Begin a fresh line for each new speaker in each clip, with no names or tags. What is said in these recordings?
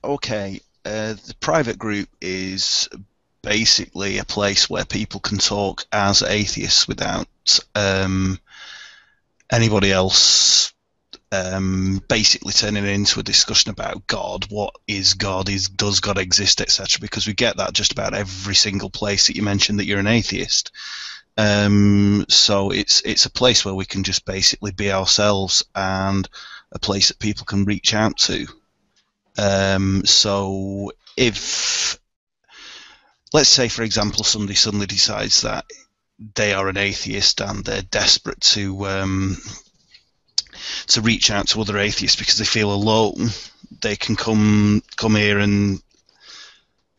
Okay, the private group is basically a place where people can talk as atheists without anybody else basically turning it into a discussion about God. What is God? Does God exist, etc. Because we get that just about every single place that you mention that you're an atheist. So it's a place where we can just basically be ourselves, and a place that people can reach out to. So if, let's say, for example, somebody suddenly decides that they are an atheist and they're desperate to reach out to other atheists because they feel alone, they can come here and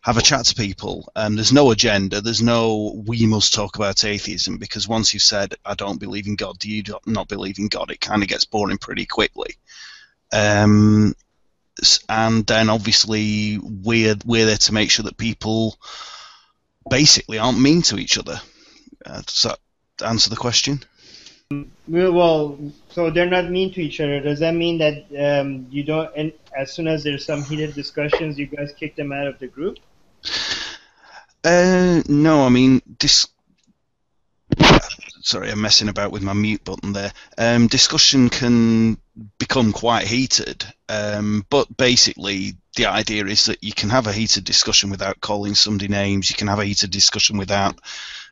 have a chat to people. There's no agenda. There's no we must talk about atheism, because once you've said I don't believe in God, do you not believe in God, it kind of gets boring pretty quickly. And then obviously we're there to make sure that people basically aren't mean to each other. Does that answer the question?
Well, so they're not mean to each other. Does that mean that you don't, and as soon as there's some heated discussions, you guys kick them out of the group?
No, I mean, sorry, I'm messing about with my mute button there. Discussion can become quite heated, but basically the idea is that you can have a heated discussion without calling somebody names. You can have a heated discussion without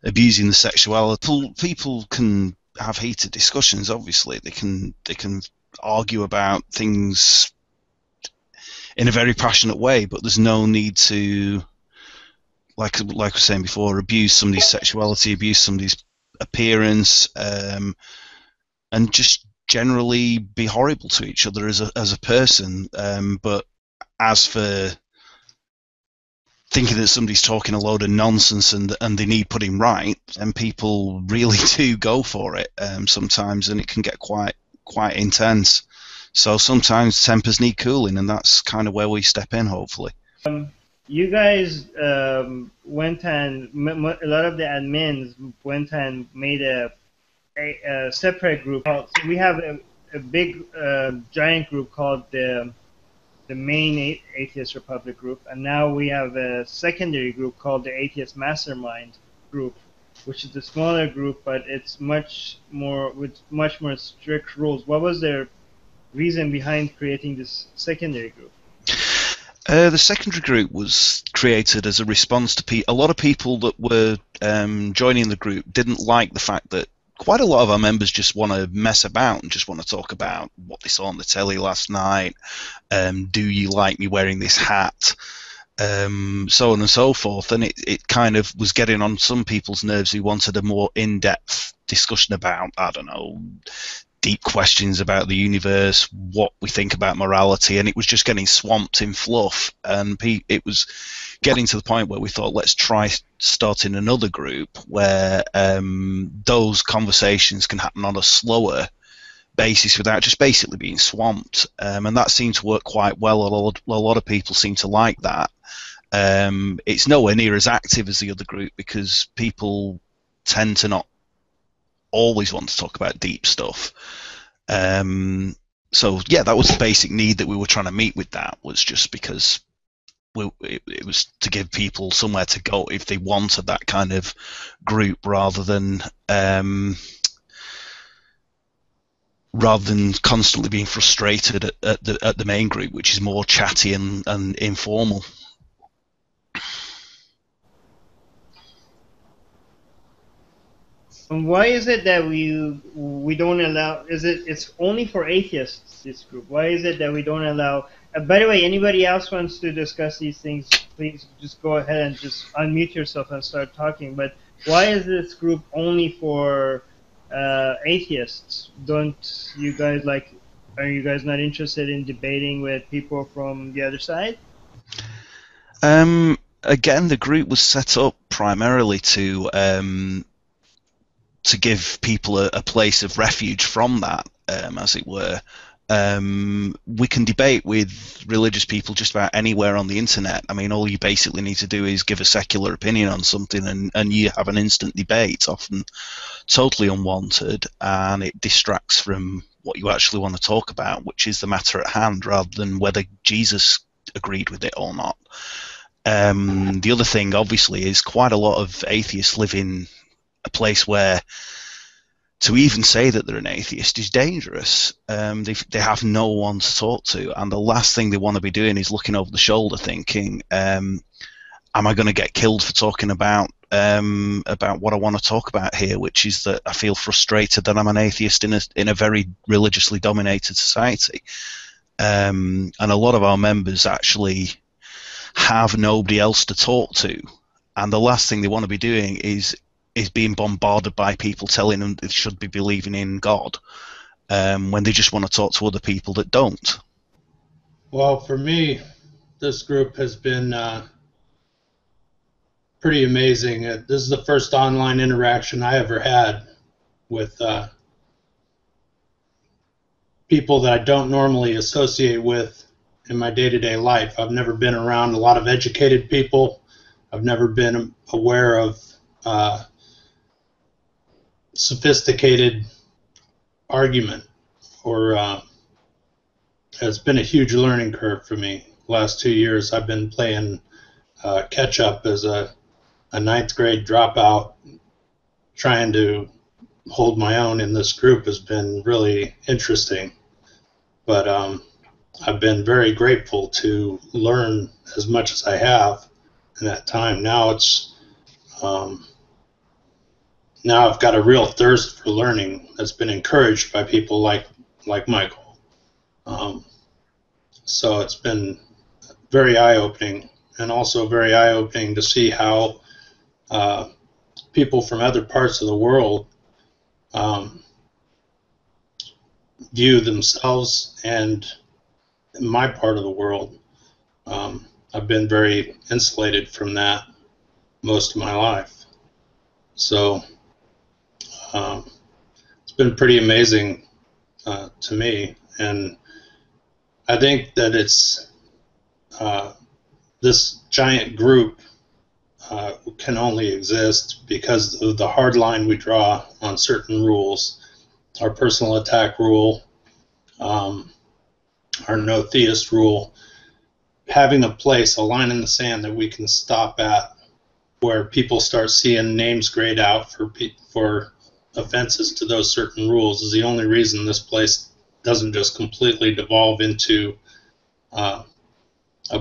abusing the sexuality. People can have heated discussions. Obviously, they can argue about things in a very passionate way, but there's no need to, like I was saying before, abuse somebody's sexuality, abuse somebody's appearance, and just generally be horrible to each other as a person. But as for thinking that somebody's talking a load of nonsense and they need putting right, and people really do go for it sometimes, and it can get quite intense. So sometimes tempers need cooling, and that's kind of where we step in, hopefully.
You guys went and a lot of the admins went and made a separate group. So we have a big giant group called the main Atheist Republic group, and now we have a secondary group called the Atheist Mastermind group, which is the smaller group, but it's much more strict rules. What was their reason behind creating this secondary group?
The secondary group was created as a response to a lot of people that were joining the group didn't like the fact that quite a lot of our members just want to mess about and just want to talk about what they saw on the telly last night. Do you like me wearing this hat? So on and so forth. And it kind of was getting on some people's nerves who wanted a more in-depth discussion about, I don't know, deep questions about the universe, what we think about morality, and it was just getting swamped in fluff, and it was getting to the point where we thought, let's try starting another group where those conversations can happen on a slower basis without just basically being swamped, and that seemed to work quite well. A lot of people seem to like that. It's nowhere near as active as the other group because people tend to not always want to talk about deep stuff. So yeah, that was the basic need that we were trying to meet with that, was just because it was to give people somewhere to go if they wanted that kind of group, rather than constantly being frustrated at the main group, which is more chatty and informal.
And why is it that we don't allow? It's only for atheists, this group? Why is it that we don't allow? By the way, anybody else wants to discuss these things, please just go ahead and just unmute yourself and start talking. But why is this group only for atheists? Don't you guys are you guys not interested in debating with people from the other side?
Again, the group was set up primarily to give people a place of refuge from that, as it were. We can debate with religious people just about anywhere on the internet. I mean, all you basically need to do is give a secular opinion on something, and you have an instant debate, often totally unwanted, and it distracts from what you actually want to talk about, which is the matter at hand, rather than whether Jesus agreed with it or not. The other thing, obviously, is quite a lot of atheists live in a place where to even say that they're an atheist is dangerous. They have no one to talk to, and the last thing they want to be doing is looking over the shoulder thinking, am I going to get killed for talking about what I want to talk about here, which is that I feel frustrated that I'm an atheist in a very religiously dominated society. And a lot of our members actually have nobody else to talk to, and the last thing they want to be doing is being bombarded by people telling them they should be believing in God, when they just want to talk to other people that don't.
Well, for me, this group has been pretty amazing. This is the first online interaction I ever had with people that I don't normally associate with in my day-to-day life. I've never been around a lot of educated people. I've never been aware of sophisticated argument, or it's been a huge learning curve for me. Last 2 years I've been playing catch up as a ninth grade dropout. Trying to hold my own in this group has been really interesting, but I've been very grateful to learn as much as I have in that time. Now it's now I've got a real thirst for learning that's been encouraged by people like Michael. So it's been very eye-opening, and also very eye-opening to see how people from other parts of the world view themselves and my part of the world. I've been very insulated from that most of my life. So it's been pretty amazing to me, and I think that it's this giant group can only exist because of the hard line we draw on certain rules. Our personal attack rule, our no theist rule, having a place, a line in the sand that we can stop at, where people start seeing names grayed out for offenses to those certain rules, is the only reason this place doesn't just completely devolve into a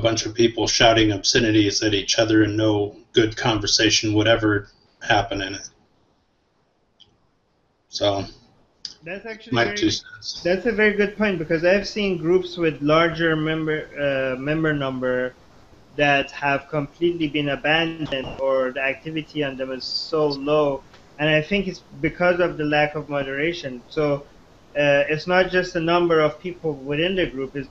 bunch of people shouting obscenities at each other and no good conversation would ever happen in it. So
that's actually
my 2 cents.
That's a very good point, because I've seen groups with larger member number that have completely been abandoned, or the activity on them is so low, and I think it's because of the lack of moderation. So it's not just the number of people within the group, is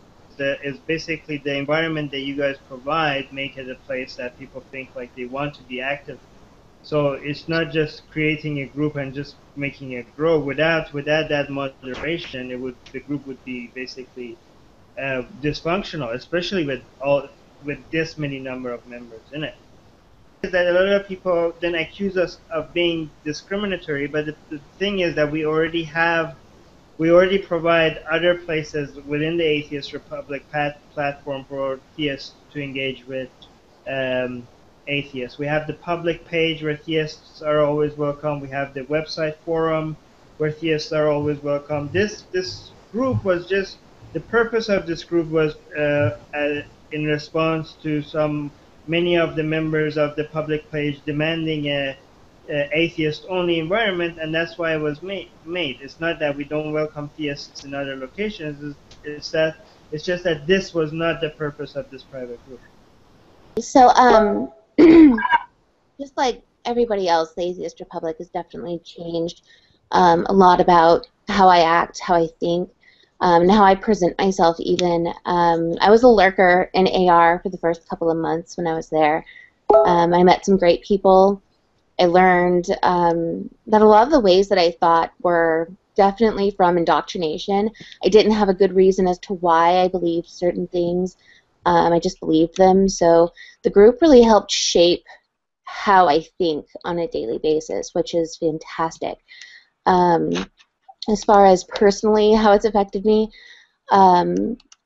basically the environment that you guys provide make it a place that people think like they want to be active. So it's not just creating a group and just making it grow. Without that moderation, the group would be basically dysfunctional, especially with this many number of members in it. That a lot of people then accuse us of being discriminatory, but the thing is that we already provide other places within the Atheist Republic platform for theists to engage with atheists. We have the public page where theists are always welcome. We have the website forum where theists are always welcome. This group was just, the purpose of this group was in response to many of the members of the public page demanding a atheist-only environment, and that's why it was made. It's not that we don't welcome theists in other locations. It's just that this was not the purpose of this private group.
So, just like everybody else, the Atheist Republic has definitely changed a lot about how I act, how I think, and how I present myself even. I was a lurker in AR for the first couple of months when I was there. I met some great people. I learned that a lot of the ways that I thought were definitely from indoctrination. I didn't have a good reason as to why I believed certain things. I just believed them. So the group really helped shape how I think on a daily basis, which is fantastic. As far as personally how it's affected me,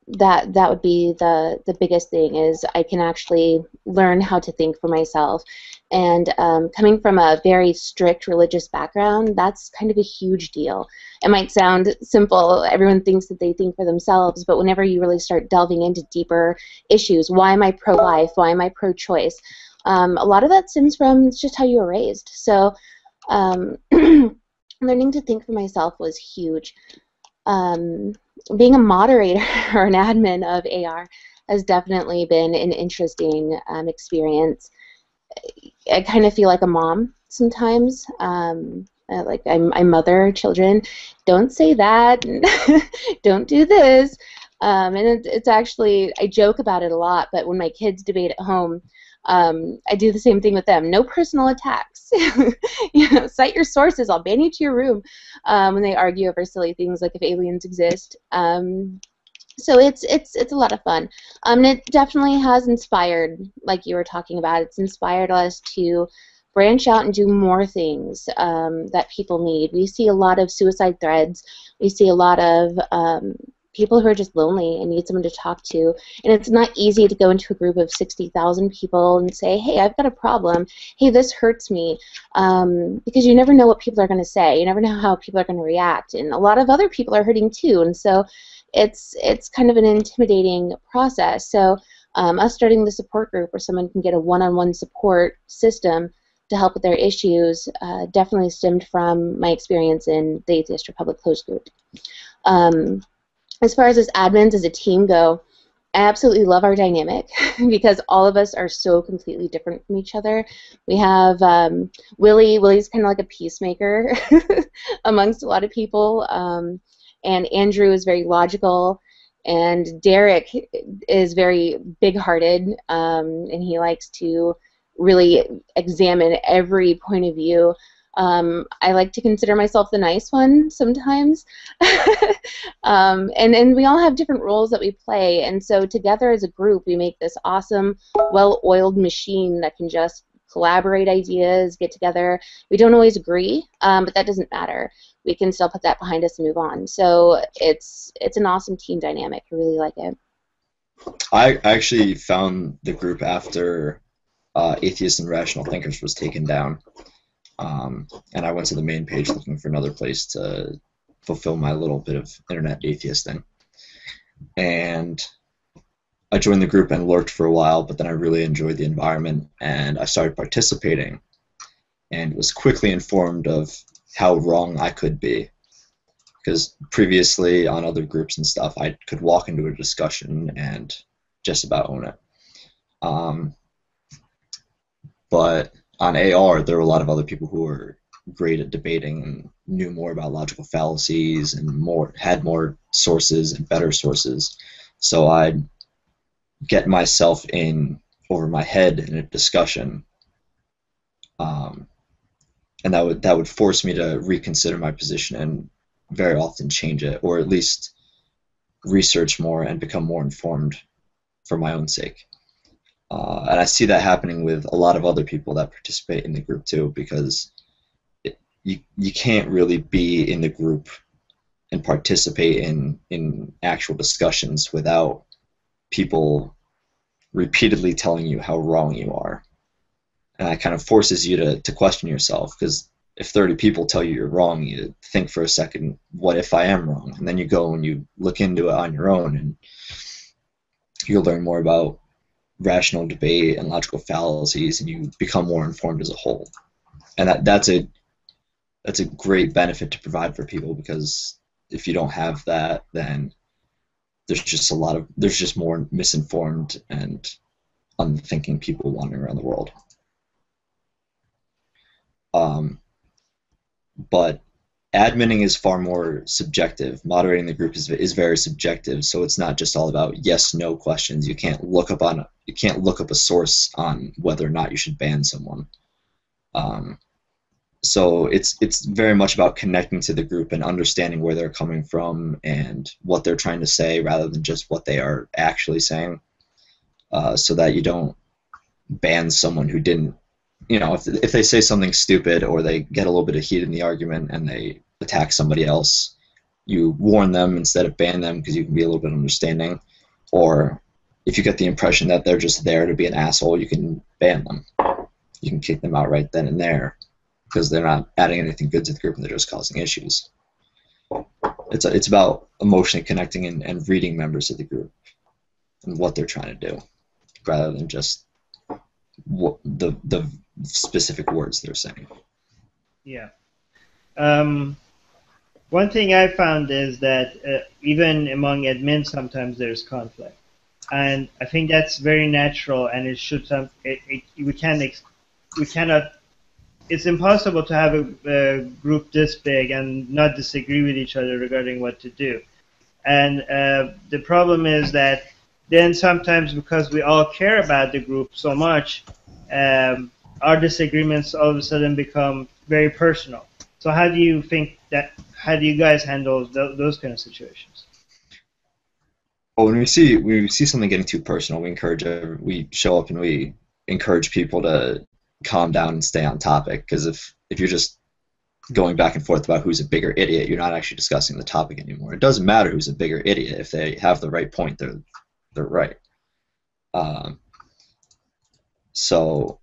that would be the biggest thing, is I can actually learn how to think for myself. And coming from a very strict religious background, that's kind of a huge deal. It might sound simple, everyone thinks that they think for themselves, but whenever you really start delving into deeper issues, why am I pro-life, why am I pro-choice, a lot of that stems from just how you were raised. So learning to think for myself was huge. Being a moderator or an admin of AR has definitely been an interesting experience. I kind of feel like a mom sometimes. Like I mother children. Don't say that. Don't do this. And it's actually, I joke about it a lot, but when my kids debate at home, I do the same thing with them. No personal attacks. You know, cite your sources. I'll ban you to your room when they argue over silly things like if aliens exist. So it's a lot of fun. And it definitely has inspired, like you were talking about, it's inspired us to branch out and do more things that people need. We see a lot of suicide threads. We see a lot of people who are just lonely and need someone to talk to. And it's not easy to go into a group of 60,000 people and say, hey, I've got a problem. Hey, this hurts me. Because you never know what people are going to say. You never know how people are going to react. And a lot of other people are hurting too. And so it's kind of an intimidating process. So us starting the support group where someone can get a one-on-one support system to help with their issues definitely stemmed from my experience in the Atheist Republic closed group. As far as admins as a team go, I absolutely love our dynamic because all of us are so completely different from each other. We have Willie. Willie's kind of like a peacemaker amongst a lot of people, and Andrew is very logical, and Derek is very big-hearted, and he likes to really examine every point of view. I like to consider myself the nice one sometimes. And we all have different roles that we play, and so together as a group we make this awesome, well-oiled machine that can just collaborate ideas, get together. We don't always agree, but that doesn't matter. We can still put that behind us and move on. So it's an awesome team dynamic. I really like it.
I actually found the group after Atheists and Rational Thinkers was taken down. And I went to the main page looking for another place to fulfill my little bit of internet atheisting. And I joined the group and lurked for a while, but then I really enjoyed the environment and I started participating and was quickly informed of how wrong I could be. Because previously on other groups and stuff, I could walk into a discussion and just about own it. But on AR, there were a lot of other people who were great at debating and knew more about logical fallacies and had more sources and better sources. So I'd get myself in over my head in a discussion, and that would force me to reconsider my position and very often change it, or at least research more and become more informed for my own sake. And I see that happening with a lot of other people that participate in the group too, because you can't really be in the group and participate in actual discussions without people repeatedly telling you how wrong you are. And that kind of forces you to question yourself, because if 30 people tell you you're wrong, you think for a second, what if I am wrong? And then you go and you look into it on your own, and you'll learn more about rational debate and logical fallacies, and you become more informed as a whole. And that's a great benefit to provide for people, because if you don't have that, then there's just more misinformed and unthinking people wandering around the world. But adminning is far more subjective. Moderating the group is very subjective, so it's not just all about yes/no questions. You can't look up a source on whether or not you should ban someone. So it's very much about connecting to the group and understanding where they're coming from and what they're trying to say, rather than just what they are actually saying, so that you don't ban someone who didn't. You know, if they say something stupid or they get a little bit of heat in the argument and they attack somebody else, you warn them instead of ban them, because you can be a little bit understanding. Or if you get the impression that they're just there to be an asshole, you can ban them. You can kick them out right then and there because they're not adding anything good to the group and they're just causing issues. It's about emotionally connecting and reading members of the group and what they're trying to do, rather than just what the specific words they're saying.
Yeah. One thing I found is that even among admins, sometimes there's conflict, and I think that's very natural. And it should we cannot. It's impossible to have a group this big and not disagree with each other regarding what to do. And the problem is that then sometimes, because we all care about the group so much, our disagreements all of a sudden become very personal. So how do you guys handle those kind of situations?
Well, when we see something getting too personal, we show up and we encourage people to calm down and stay on topic. Because if you're just going back and forth about who's a bigger idiot, you're not actually discussing the topic anymore. It doesn't matter who's a bigger idiot. If they have the right point, they're right. So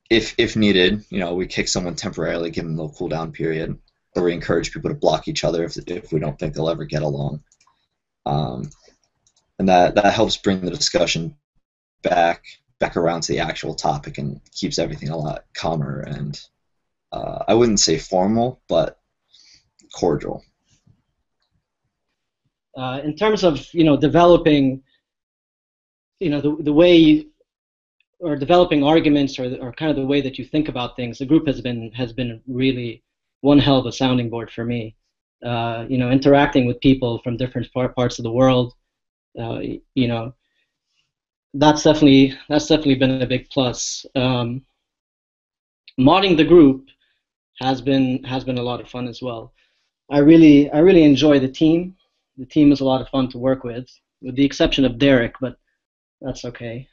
if needed, we kick someone temporarily, give them a little cool down period, or we encourage people to block each other if we don't think they'll ever get along. And that helps bring the discussion back around to the actual topic and keeps everything a lot calmer and I wouldn't say formal, but cordial.
In terms of developing the way or developing arguments or kind of the way that you think about things, the group has been really one hell of a sounding board for me. Interacting with people from different parts of the world, that's definitely been a big plus. Modding the group has been a lot of fun as well. I really enjoy the team. The team is a lot of fun to work with the exception of Derek, but that's okay.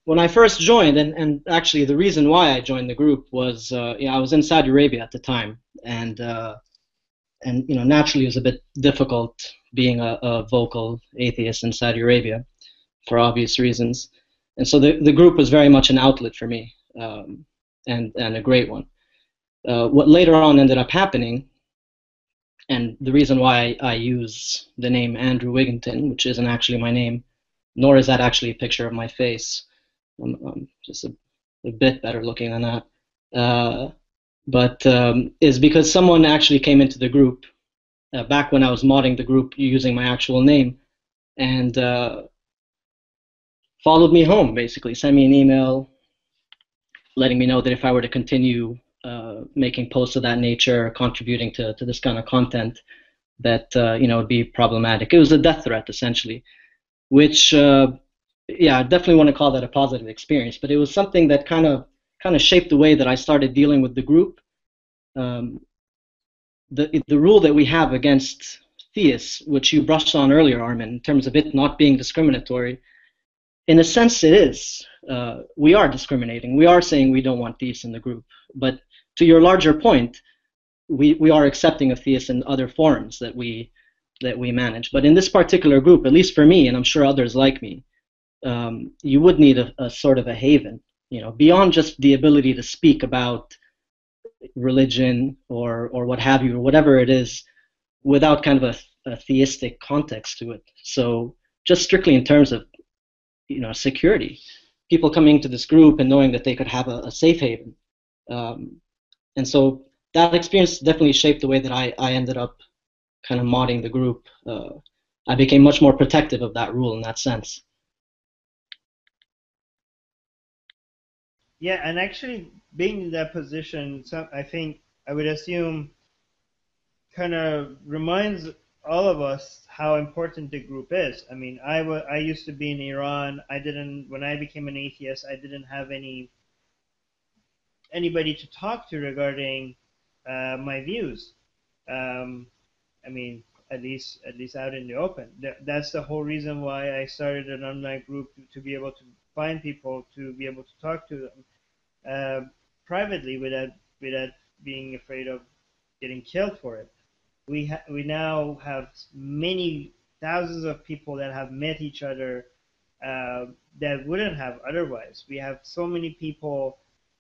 When I first joined, and actually the reason why I joined the group was I was in Saudi Arabia at the time, and naturally it was a bit difficult being a vocal atheist in Saudi Arabia for obvious reasons, and so the group was very much an outlet for me, and a great one. What later on ended up happening, and the reason why I use the name Andrew Wigginton, which isn't actually my name, nor is that actually a picture of my face. I'm just a bit better looking than that. But is because someone actually came into the group back when I was modding the group using my actual name, and followed me home, basically, sent me an email letting me know that if I were to continue making posts of that nature, contributing to this kind of content, that it would be problematic. It was a death threat, essentially, which I definitely want to call that a positive experience. But it was something that kind of shaped the way that I started dealing with the group. The rule that we have against theists, which you brushed on earlier, Armin, in terms of it not being discriminatory, in a sense it is. We are discriminating. We are saying we don't want theists in the group. But to your larger point, we are accepting of theists in other forums that we manage. But in this particular group, at least for me, and I'm sure others like me, you would need a sort of a haven, beyond just the ability to speak about religion or what have you, or whatever it is, without kind of a theistic context to it. So just strictly in terms of security, people coming to this group and knowing that they could have a safe haven. And so that experience definitely shaped the way that I ended up kind of modding the group. I became much more protective of that rule in that sense.
Yeah, and actually being in that position, I think I would assume kind of reminds all of us how important the group is. I mean, I used to be in Iran. When I became an atheist, I didn't have anybody to talk to regarding my views. I mean, at least out in the open. That's the whole reason why I started an online group, to be able to find people, to be able to talk to them privately without being afraid of getting killed for it. we now have many thousands of people that have met each other that wouldn't have otherwise. We have so many people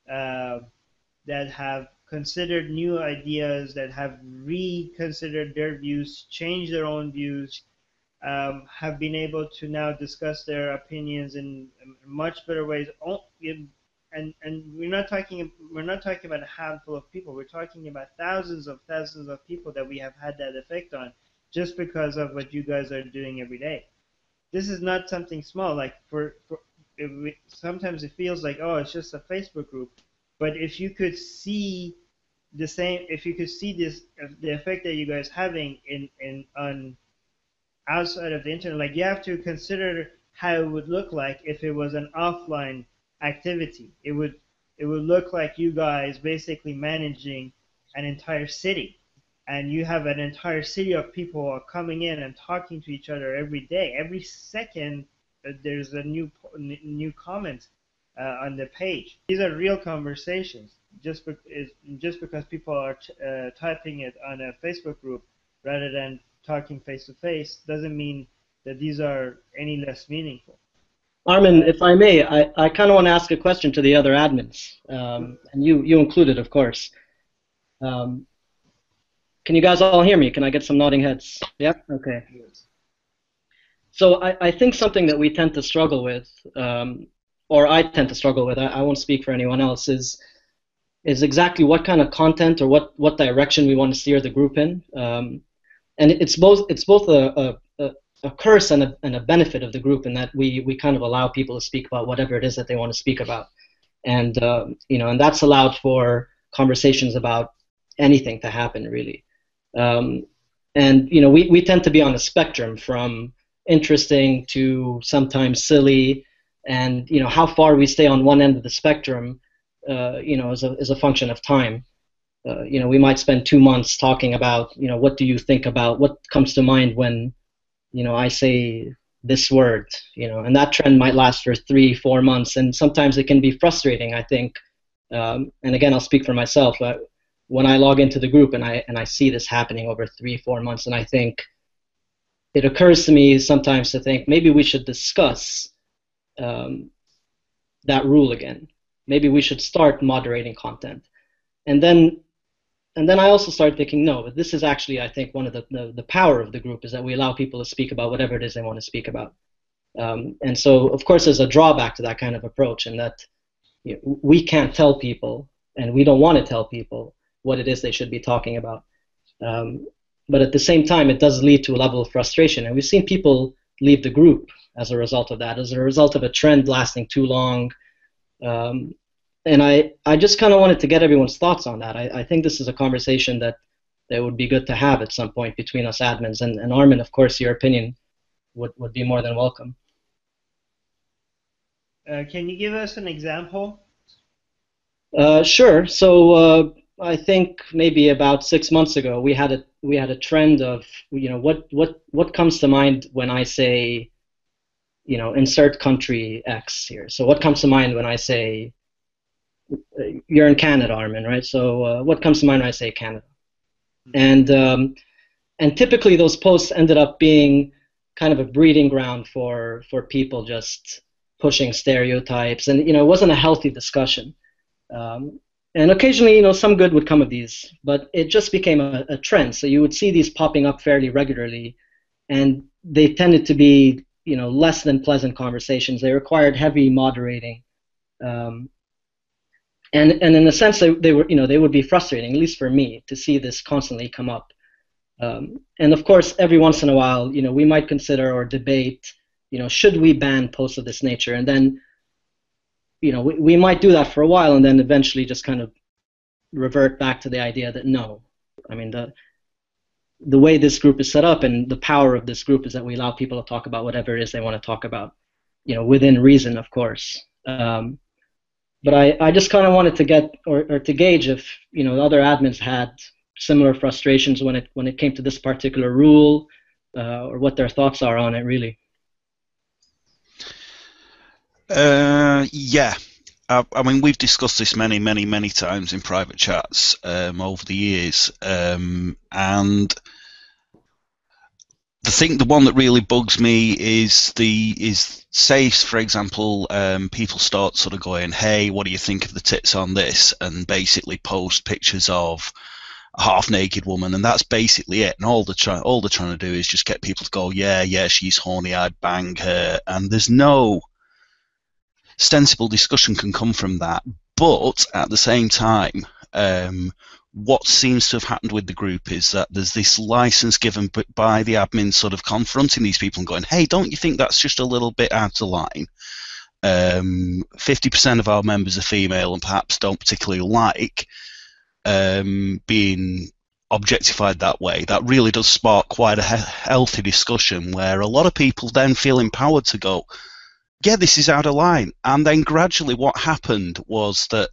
that have considered new ideas, that have reconsidered their views, changed their own views, have been able to now discuss their opinions in much better ways. And we're not talking about a handful of people. We're talking about thousands of people that we have had that effect on, just because of what you guys are doing every day. This is not something small. Like sometimes it feels like, oh, it's just a Facebook group, but if you could see if you could see the effect that you guys having on outside of the internet, like you have to consider how it would look like if it was an offline activity. It would look like you guys basically managing an entire city, and you have an entire city of people coming in and talking to each other every day. Every second, there's a new comment on the page. These are real conversations. Just because people are typing it on a Facebook group rather than talking face to face doesn't mean that these are any less meaningful.
Armin, if I may, I kind of want to ask a question to the other admins, and you included, of course. Can you guys all hear me? Can I get some nodding heads? Yeah? Okay. So I think something that we tend to struggle with, or I tend to struggle with, I won't speak for anyone else, is exactly what kind of content or what direction we want to steer the group in. And it's both a curse and a benefit of the group, in that we kind of allow people to speak about whatever it is that they want to speak about, and and that's allowed for conversations about anything to happen, really. And we tend to be on a spectrum from interesting to sometimes silly, and how far we stay on one end of the spectrum is a function of time. We might spend 2 months talking about what do you think about, what comes to mind when I say this word, and that trend might last for 3-4 months, and sometimes it can be frustrating, I think. And again, I'll speak for myself. When I log into the group and I see this happening over 3-4 months, and I think, it occurs to me sometimes to think maybe we should discuss that rule again. Maybe we should start moderating content, and then I also start thinking, no, but this is actually, I think, one of the power of the group is that we allow people to speak about whatever it is they want to speak about. And so, of course, there's a drawback to that kind of approach, in that we can't tell people, and we don't want to tell people what it is they should be talking about. But at the same time, it does lead to a level of frustration, and we've seen people leave the group as a result of that, as a result of a trend lasting too long. And I just kind of wanted to get everyone's thoughts on that. I think this is a conversation that would be good to have at some point between us admins. And Armin, of course, your opinion would be more than welcome.
Can you give us an example?
Sure. So I think maybe about 6 months ago, we had a trend of what comes to mind when I say insert country X here. So what comes to mind when I say, you're in Canada, Armin, right? So what comes to mind when I say Canada? And typically those posts ended up being kind of a breeding ground for people just pushing stereotypes, and it wasn't a healthy discussion. And occasionally, some good would come of these, but it just became a trend. So you would see these popping up fairly regularly, and they tended to be less than pleasant conversations. They required heavy moderating. And in a sense, they would be frustrating, at least for me, to see this constantly come up. And of course, every once in a while, we might consider or debate, should we ban posts of this nature? And then, we might do that for a while, and then eventually just kind of revert back to the idea that no. I mean, the way this group is set up and the power of this group is that we allow people to talk about whatever it is they want to talk about, within reason, of course. But I just kind of wanted to get or to gauge if other admins had similar frustrations when it came to this particular rule, or what their thoughts are on it, really.
Yeah, I mean, we've discussed this many, many, many times in private chats over the years, and the one that really bugs me is say, for example, people start sort of going, hey, what do you think of the tits on this, and basically post pictures of a half-naked woman, and that's basically it. And all they're trying to do is just get people to go, yeah, she's horny, I'd bang her, and there's no sensible discussion can come from that. But at the same time, what seems to have happened with the group is that there's this license given by the admin sort of confronting these people and going, hey, don't you think that's just a little bit out of line? 50% of our members are female and perhaps don't particularly like being objectified that way. That really does spark quite a healthy discussion where a lot of people then feel empowered to go, yeah, this is out of line. And then gradually what happened was that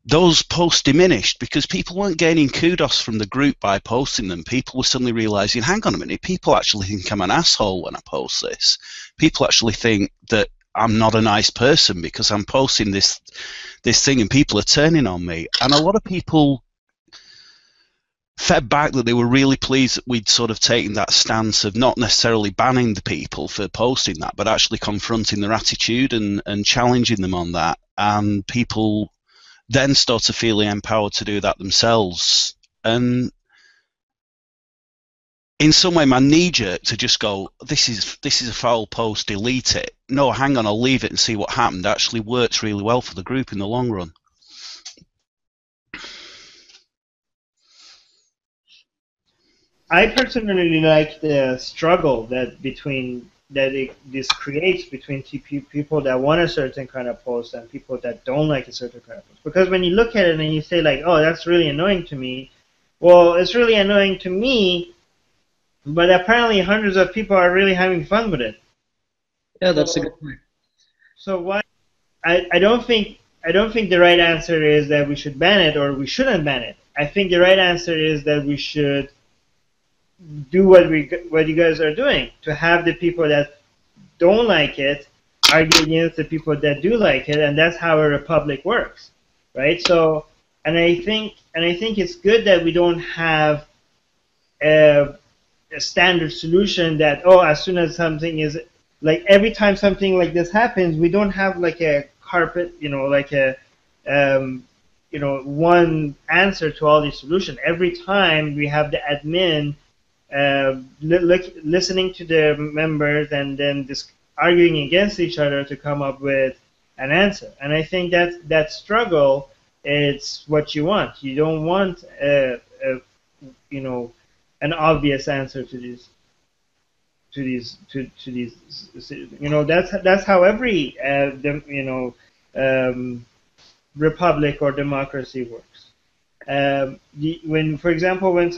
those posts diminished because people weren't gaining kudos from the group by posting them. People were suddenly realizing, hang on a minute, people actually think I'm an asshole when I post this. People actually think that I'm not a nice person because I'm posting this thing and people are turning on me. And a lot of people fed back that they were really pleased that we'd sort of taken that stance of not necessarily banning the people for posting that, but actually confronting their attitude and challenging them on that. And people then started feeling empowered to do that themselves. And in some way, my knee-jerk to just go, this is a foul post, delete it. No, hang on, I'll leave it and see what happened, actually works really well for the group in the long run.
I personally like the struggle that this creates between people that want a certain kind of post and people that don't like a certain kind of post. Because when you look at it and you say like, oh, that's really annoying to me, well, it's really annoying to me, but apparently hundreds of people are really having fun with it.
Yeah, that's a good point.
So why? I don't think the right answer is that we should ban it or we shouldn't ban it. I think the right answer is that we should do what you guys are doing, to have the people that don't like it argue against the people that do like it, and that's how a republic works, right? So, and I think it's good that we don't have a standard solution that, oh, as soon as something is, like every time something like this happens, we don't have like a carpet, like a one answer to all these solutions. Every time we have the admin listening to the members and then just arguing against each other to come up with an answer. And I think that struggle is what you want. You don't want an obvious answer to these. That's how every republic or democracy works. For example, when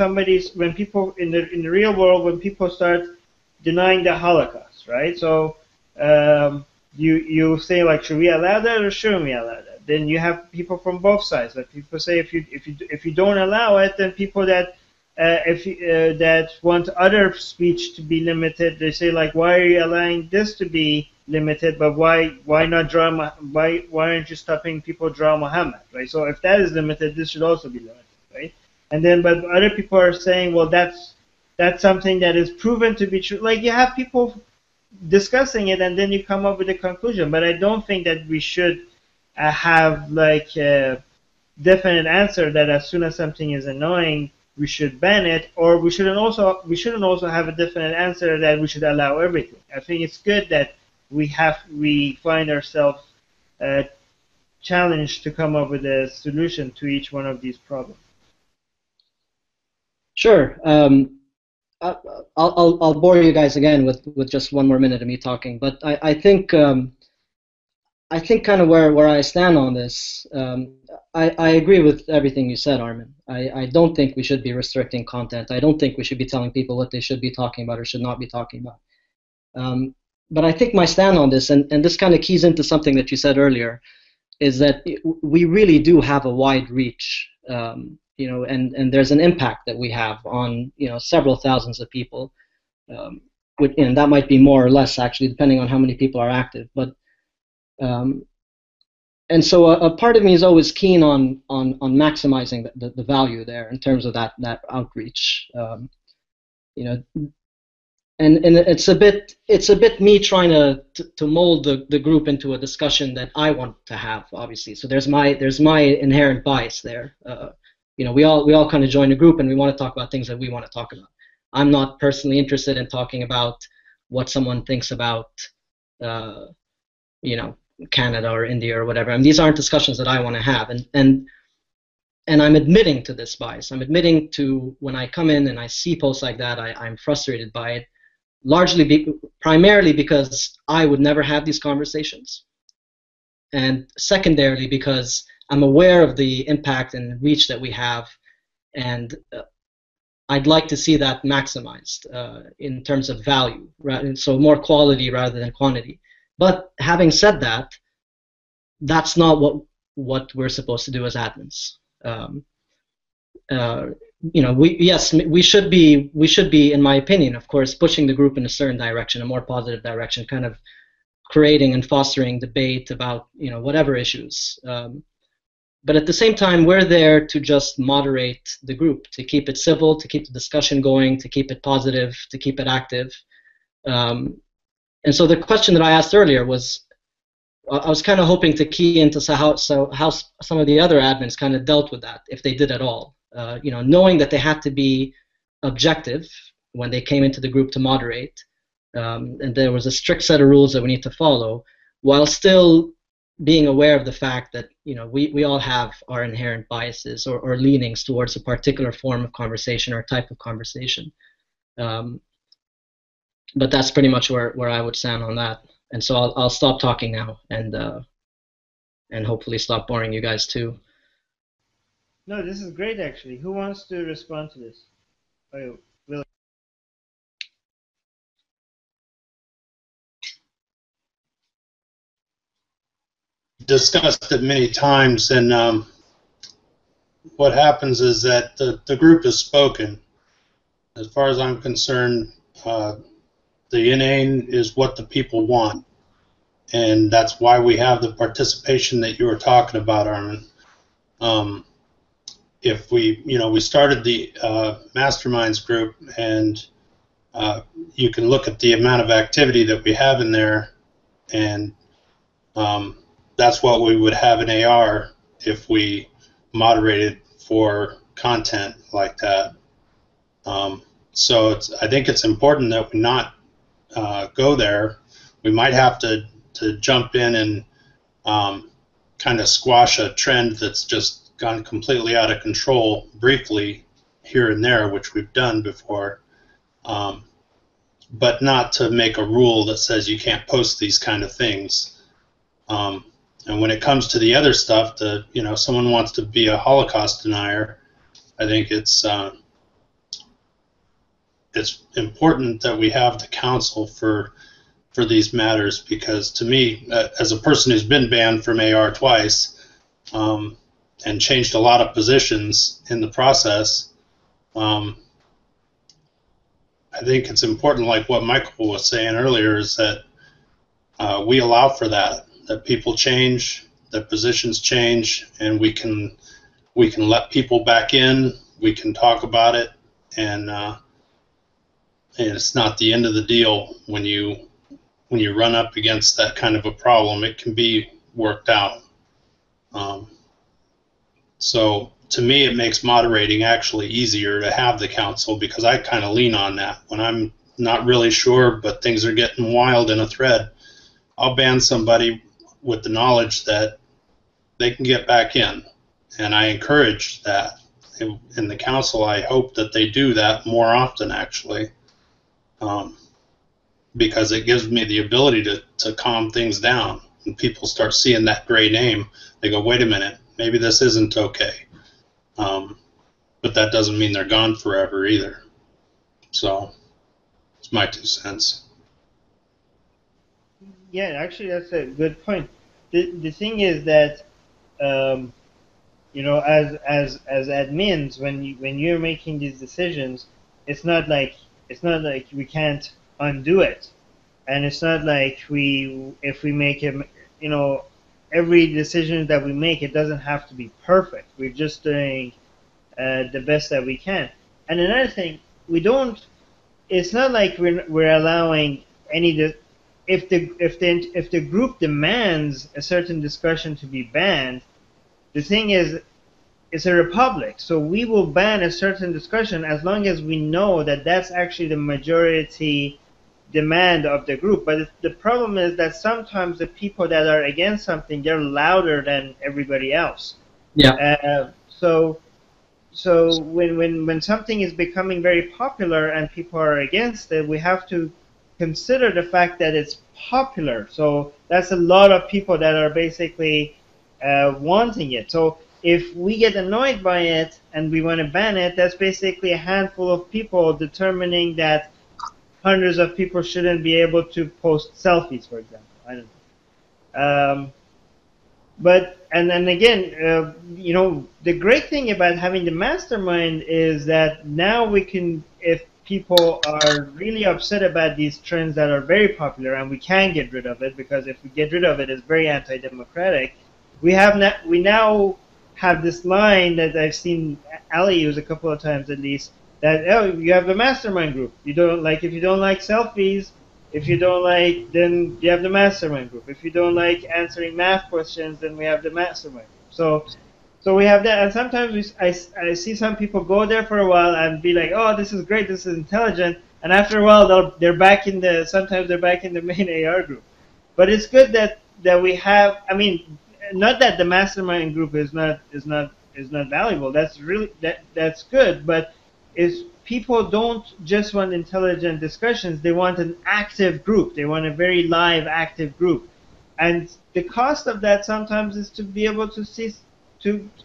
people in the real world, when people start denying the Holocaust, right? So you say like, should we allow that or shouldn't we allow that? Then you have people from both sides. Like people say, if you don't allow it, then people that that want other speech to be limited, they say like, why are you allowing this to be limited? But why not why aren't you stopping people draw Muhammad, right? So if that is limited, this should also be limited, right? And then, but other people are saying, well, that's something that is proven to be true. Like you have people discussing it, and then you come up with a conclusion. But I don't think that we should have like a definite answer that as soon as something is annoying, we should ban it, or we shouldn't also have a definite answer that we should allow everything. I think it's good that we find ourselves challenged to come up with a solution to each one of these problems.
Sure. I'll bore you guys again with just one more minute of me talking, but I think kind of where I stand on this, I agree with everything you said, Armin. I don't think we should be restricting content. I don't think we should be telling people what they should be talking about or should not be talking about. But I think my stand on this, and this kind of keys into something that you said earlier, is that we really do have a wide reach, and there's an impact that we have on several thousands of people, and that might be more or less actually depending on how many people are active. But And so a part of me is always keen on maximizing the value there in terms of that outreach. You know, and it's a bit me trying to mold the group into a discussion that I want to have, obviously. So there's my inherent bias there. You know, we all kind of join a group and we want to talk about things that we want to talk about. I'm not personally interested in talking about what someone thinks about, you know, Canada or India or whatever. I mean, these aren't discussions that I want to have, and I'm admitting to this bias. I'm admitting to when I come in and I see posts like that, I'm frustrated by it. Primarily because I would never have these conversations, and secondarily because I'm aware of the impact and reach that we have, and I'd like to see that maximized in terms of value, right? So more quality rather than quantity. But having said that, that's not what we're supposed to do as admins. You know, we should be, in my opinion, of course, pushing the group in a certain direction, a more positive direction, kind of creating and fostering debate about, you know, whatever issues. But at the same time, we're there to just moderate the group, to keep it civil, to keep the discussion going, to keep it positive, to keep it active. And so the question that I asked earlier was, I was kind of hoping to key into how some of the other admins kind of dealt with that, if they did at all. You know, knowing that they had to be objective when they came into the group to moderate, and there was a strict set of rules that we need to follow, while still being aware of the fact that, you know, we all have our inherent biases or leanings towards a particular form of conversation or type of conversation. But that's pretty much where I would stand on that. And so I'll stop talking now and hopefully stop boring you guys too.
No, this is great actually. Who wants to respond to this? Oh, Will.
Discussed it many times, and what happens is that the group is spoken. As far as I'm concerned, the inane is what the people want, and that's why we have the participation that you were talking about, Armin. If we started the Masterminds group, and you can look at the amount of activity that we have in there, and that's what we would have in AR if we moderated for content like that. So I think it's important that we not go there. We might have to jump in and kind of squash a trend that's just gone completely out of control briefly here and there, which we've done before, but not to make a rule that says you can't post these kind of things. And when it comes to the other stuff, someone wants to be a Holocaust denier, I think it's important that we have the council for these matters, because to me, as a person who's been banned from AR twice and changed a lot of positions in the process, I think it's important, like what Michael was saying earlier, is that we allow for that people change, that positions change, and we can let people back in, we can talk about it, and it's not the end of the deal when you run up against that kind of a problem. It can be worked out. So to me, it makes moderating actually easier to have the council, because I kind of lean on that. When I'm not really sure, but things are getting wild in a thread, I'll ban somebody with the knowledge that they can get back in. And I encourage that. In the council, I hope that they do that more often, actually, because it gives me the ability to calm things down. When people start seeing that gray name, they go, wait a minute, maybe this isn't okay. But that doesn't mean they're gone forever either. So it's my 2 cents.
Yeah, actually, that's a good point. The thing is that, as admins, when you're making these decisions, it's not like we can't undo it, and it's not like if we make you know, every decision that we make, it doesn't have to be perfect. We're just doing the best that we can. And another thing, we don't. It's not like we're allowing any. If the group demands a certain discussion to be banned, the thing is, it's a republic, so we will ban a certain discussion as long as we know that that's actually the majority demand of the group. But the problem is that sometimes the people that are against something, they're louder than everybody else.
Yeah.
So when something is becoming very popular and people are against it, we have to consider the fact that it's popular. So that's a lot of people that are basically wanting it. So if we get annoyed by it and we want to ban it, that's basically a handful of people determining that hundreds of people shouldn't be able to post selfies, for example. I don't know. But and then again, you know, the great thing about having the mastermind is that now we can, if people are really upset about these trends that are very popular, and we can get rid of it, because if we get rid of it, it's very anti-democratic. We now have this line that I've seen Ali use a couple of times at least, that you have the mastermind group. You don't like, if you don't like selfies, if you don't like, then you have the mastermind group. If you don't like answering math questions, then we have the mastermind group. So we have that, and sometimes I see some people go there for a while and be like, oh, this is great, this is intelligent, and after a while they're back in the, sometimes they're back in the main AR group. But it's good that we have, I mean, not that the mastermind group is not valuable. That's really that's good, but is people don't just want intelligent discussions. They want an active group. They want a very live, active group. And the cost of that sometimes is to be able to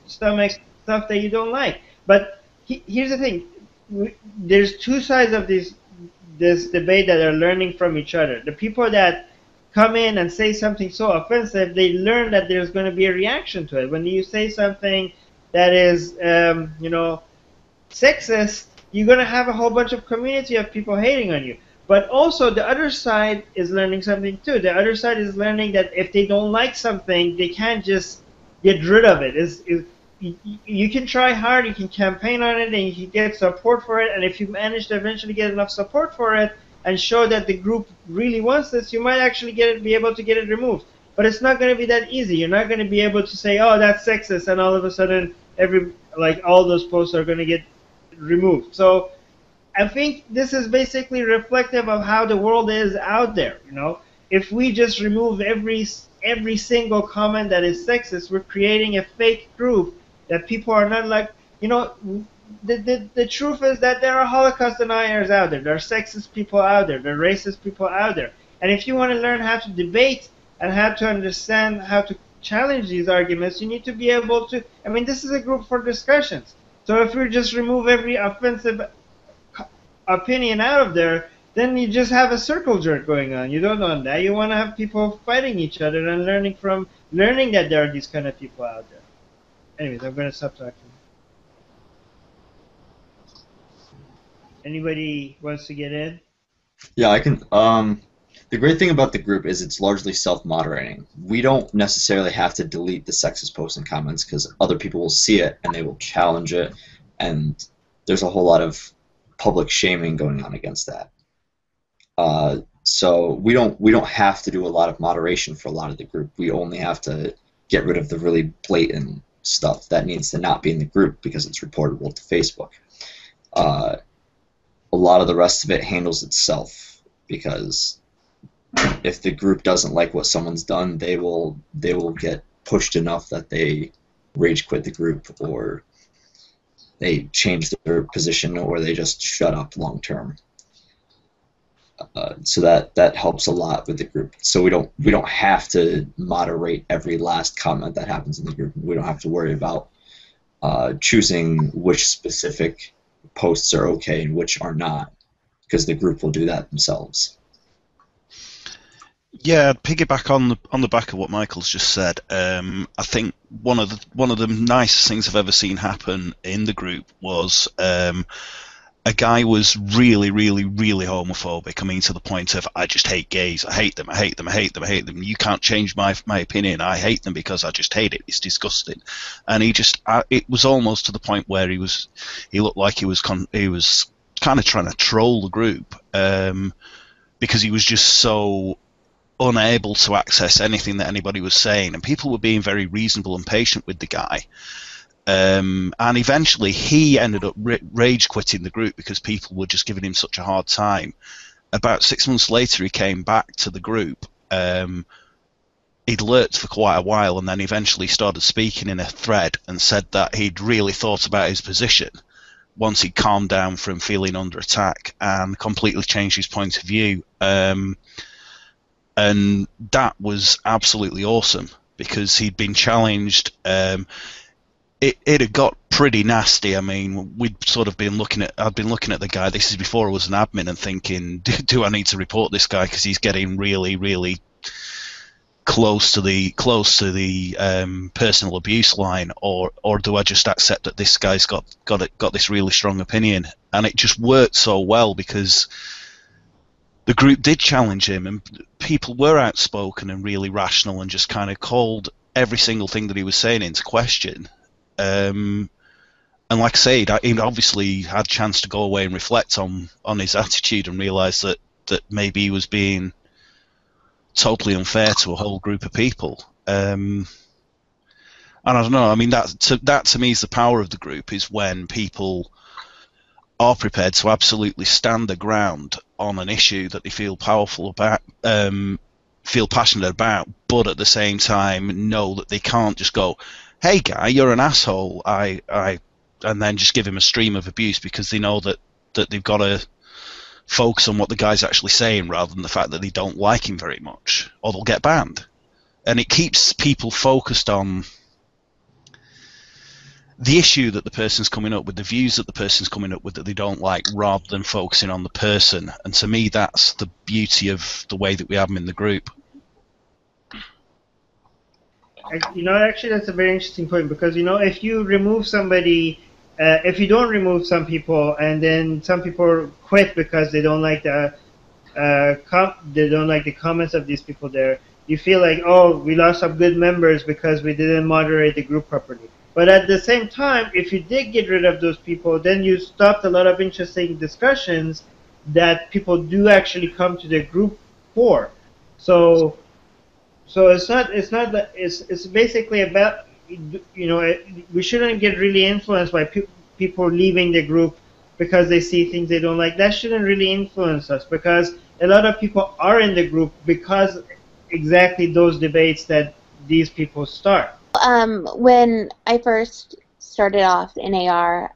stomach stuff that you don't like. But here's the thing. There's two sides of this debate that are learning from each other. The people that come in and say something so offensive, they learn that there's going to be a reaction to it. When you say something that is, you know, sexist, you're going to have a whole bunch of community of people hating on you. But also the other side is learning something too. The other side is learning that if they don't like something, they can't just get rid of it. You can try hard, you can campaign on it, and you can get support for it. And if you manage to eventually get enough support for it and show that the group really wants this, you might actually be able to get it removed. But it's not going to be that easy. You're not going to be able to say, oh, that's sexist, and all of a sudden all those posts are going to get removed. So I think this is basically reflective of how the world is out there. You know, if we just remove every single comment that is sexist, we're creating a fake group that people are not like. You know, the truth is that there are Holocaust deniers out there. There are sexist people out there. There are racist people out there. And if you want to learn how to debate and how to understand how to challenge these arguments, you need to be able to. I mean, this is a group for discussions. So if we just remove every offensive opinion out of there, then you just have a circle jerk going on. You don't want that. You want to have people fighting each other and learning that there are these kind of people out there. Anyways, I'm going to stop talking. Anybody wants to get in?
Yeah, I can. The great thing about the group is it's largely self-moderating. We don't necessarily have to delete the sexist posts and comments because other people will see it and they will challenge it, and there's a whole lot of public shaming going on against that. So we don't have to do a lot of moderation for a lot of the group. We only have to get rid of the really blatant stuff that needs to not be in the group because it's reportable to Facebook. A lot of the rest of it handles itself because if the group doesn't like what someone's done, they will get pushed enough that they rage quit the group, or they change their position, or they just shut up long term. So that helps a lot with the group. So we don't have to moderate every last comment that happens in the group. We don't have to worry about choosing which specific posts are okay and which are not, because the group will do that themselves.
Yeah, I'd piggyback on the back of what Michael's just said. I think one of the nicest things I've ever seen happen in the group was a guy was really, really, really homophobic. I mean, to the point of, I just hate gays. I hate them. I hate them. I hate them. I hate them. You can't change my opinion. I hate them because I just hate it. It's disgusting. And he just, it was almost to the point where he looked like he was kind of trying to troll the group, because he was just so unable to access anything that anybody was saying, and people were being very reasonable and patient with the guy. And eventually he ended up rage quitting the group because people were just giving him such a hard time. About 6 months later, he came back to the group. He'd lurked for quite a while, and then eventually started speaking in a thread and said that he'd really thought about his position once he'd calmed down from feeling under attack, and completely changed his point of view. And that was absolutely awesome, because he'd been challenged. It had got pretty nasty. I mean, I'd been looking at the guy. This is before I was an admin, and thinking, do I need to report this guy because he's getting really, really close to the personal abuse line, or do I just accept that this guy's got this really strong opinion? And it just worked so well, because the group did challenge him, and people were outspoken and really rational, and just kind of called every single thing that he was saying into question. And like I said, he obviously had a chance to go away and reflect on his attitude, and realise that maybe he was being totally unfair to a whole group of people. And I don't know. I mean, that to me is the power of the group, is when people are prepared to absolutely stand their ground on an issue that they feel powerful about, feel passionate about, but at the same time know that they can't just go, "Hey guy, you're an asshole," and then just give him a stream of abuse, because they know that they've got to focus on what the guy's actually saying, rather than the fact that they don't like him very much, or they'll get banned. And it keeps people focused on the issue that the person's coming up with, the views that the person's coming up with that they don't like, rather than focusing on the person. And to me, that's the beauty of the way that we have them in the group.
Actually, that's a very interesting point, because if you remove somebody, if you don't remove some people, and then some people quit because they don't like the comments of these people there, you feel like, oh, we lost some good members because we didn't moderate the group properly. But at the same time, if you did get rid of those people, then you stopped a lot of interesting discussions that people do actually come to the group for. So it's basically about, we shouldn't get really influenced by people leaving the group because they see things they don't like. That shouldn't really influence us, because a lot of people are in the group because exactly those debates that these people start.
When I first started off in AR,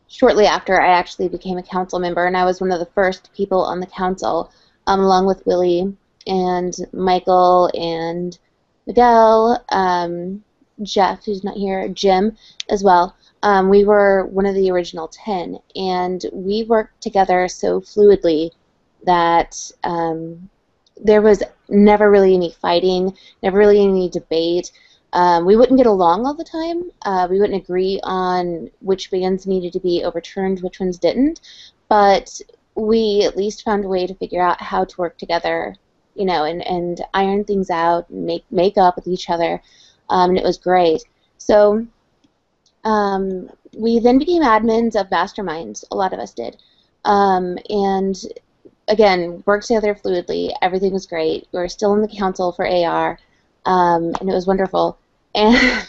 shortly after I actually became a council member, and I was one of the first people on the council, along with Willie and Michael and Miguel, Jeff, who's not here, Jim as well. We were one of the original 10, and we worked together so fluidly that there was never really any fighting, never really any debate. We wouldn't get along all the time. We wouldn't agree on which bans needed to be overturned, which ones didn't, but we at least found a way to figure out how to work together, and iron things out, and make up with each other, and it was great. So we then became admins of Mastermind. A lot of us did, and again, worked together fluidly. Everything was great. We were still in the council for AR, and it was wonderful. And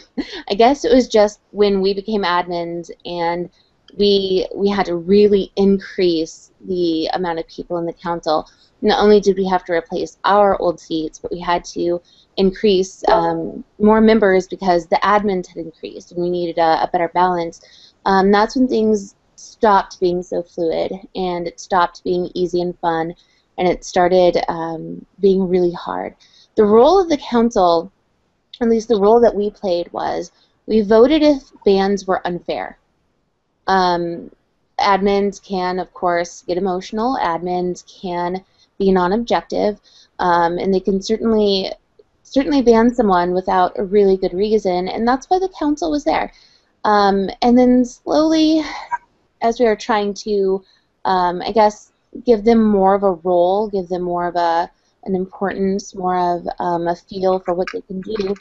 I guess it was just when we became admins, and we had to really increase the amount of people in the council. Not only did we have to replace our old seats, but we had to increase more members because the admins had increased, and we needed a better balance. That's when things stopped being so fluid, and it stopped being easy and fun, and it started being really hard. The role of the council, at least the role that we played, was we voted if bans were unfair. Admins can, of course, get emotional. Admins can be non-objective, and they can certainly ban someone without a really good reason, and that's why the council was there. And then slowly, as we are trying to, I guess, give them more of a role, give them more of an importance, more of a feel for what they can do,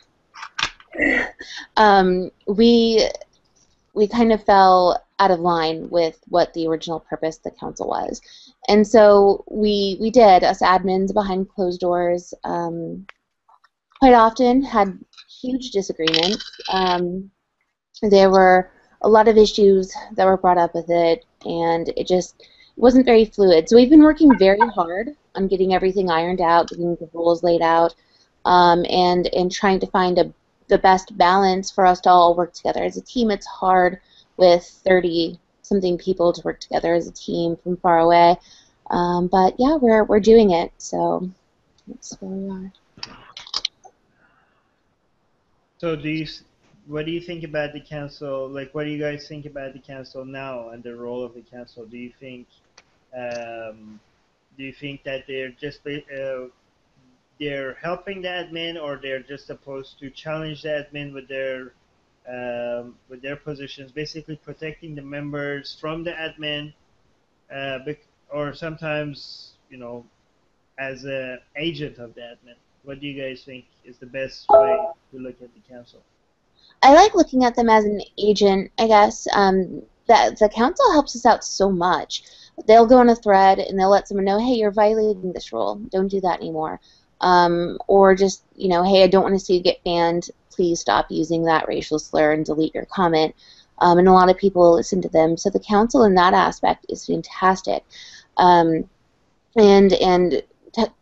we kind of fell out of line with what the original purpose of the council was. And so we did, us admins behind closed doors, quite often had huge disagreements. There were a lot of issues that were brought up with it, and it just wasn't very fluid. So we've been working very hard on getting everything ironed out, getting the rules laid out, and trying to find the best balance for us to all work together. As a team, it's hard with 30-something people to work together as a team from far away. But yeah, we're doing it, so that's where we are.
So what do you think about the council? Like, what do you guys think about the council now and the role of the council? Do you think that they're just they're helping the admin, or they're just supposed to challenge the admin with their positions, basically protecting the members from the admin, or sometimes, as an agent of the admin? What do you guys think is the best way to look at the council?
I like looking at them as an agent, I guess. That the council helps us out so much. They'll go on a thread and they'll let someone know, hey, you're violating this rule. Don't do that anymore. Or just, hey, I don't want to see you get banned. Please stop using that racial slur and delete your comment. And a lot of people listen to them. So the council in that aspect is fantastic. And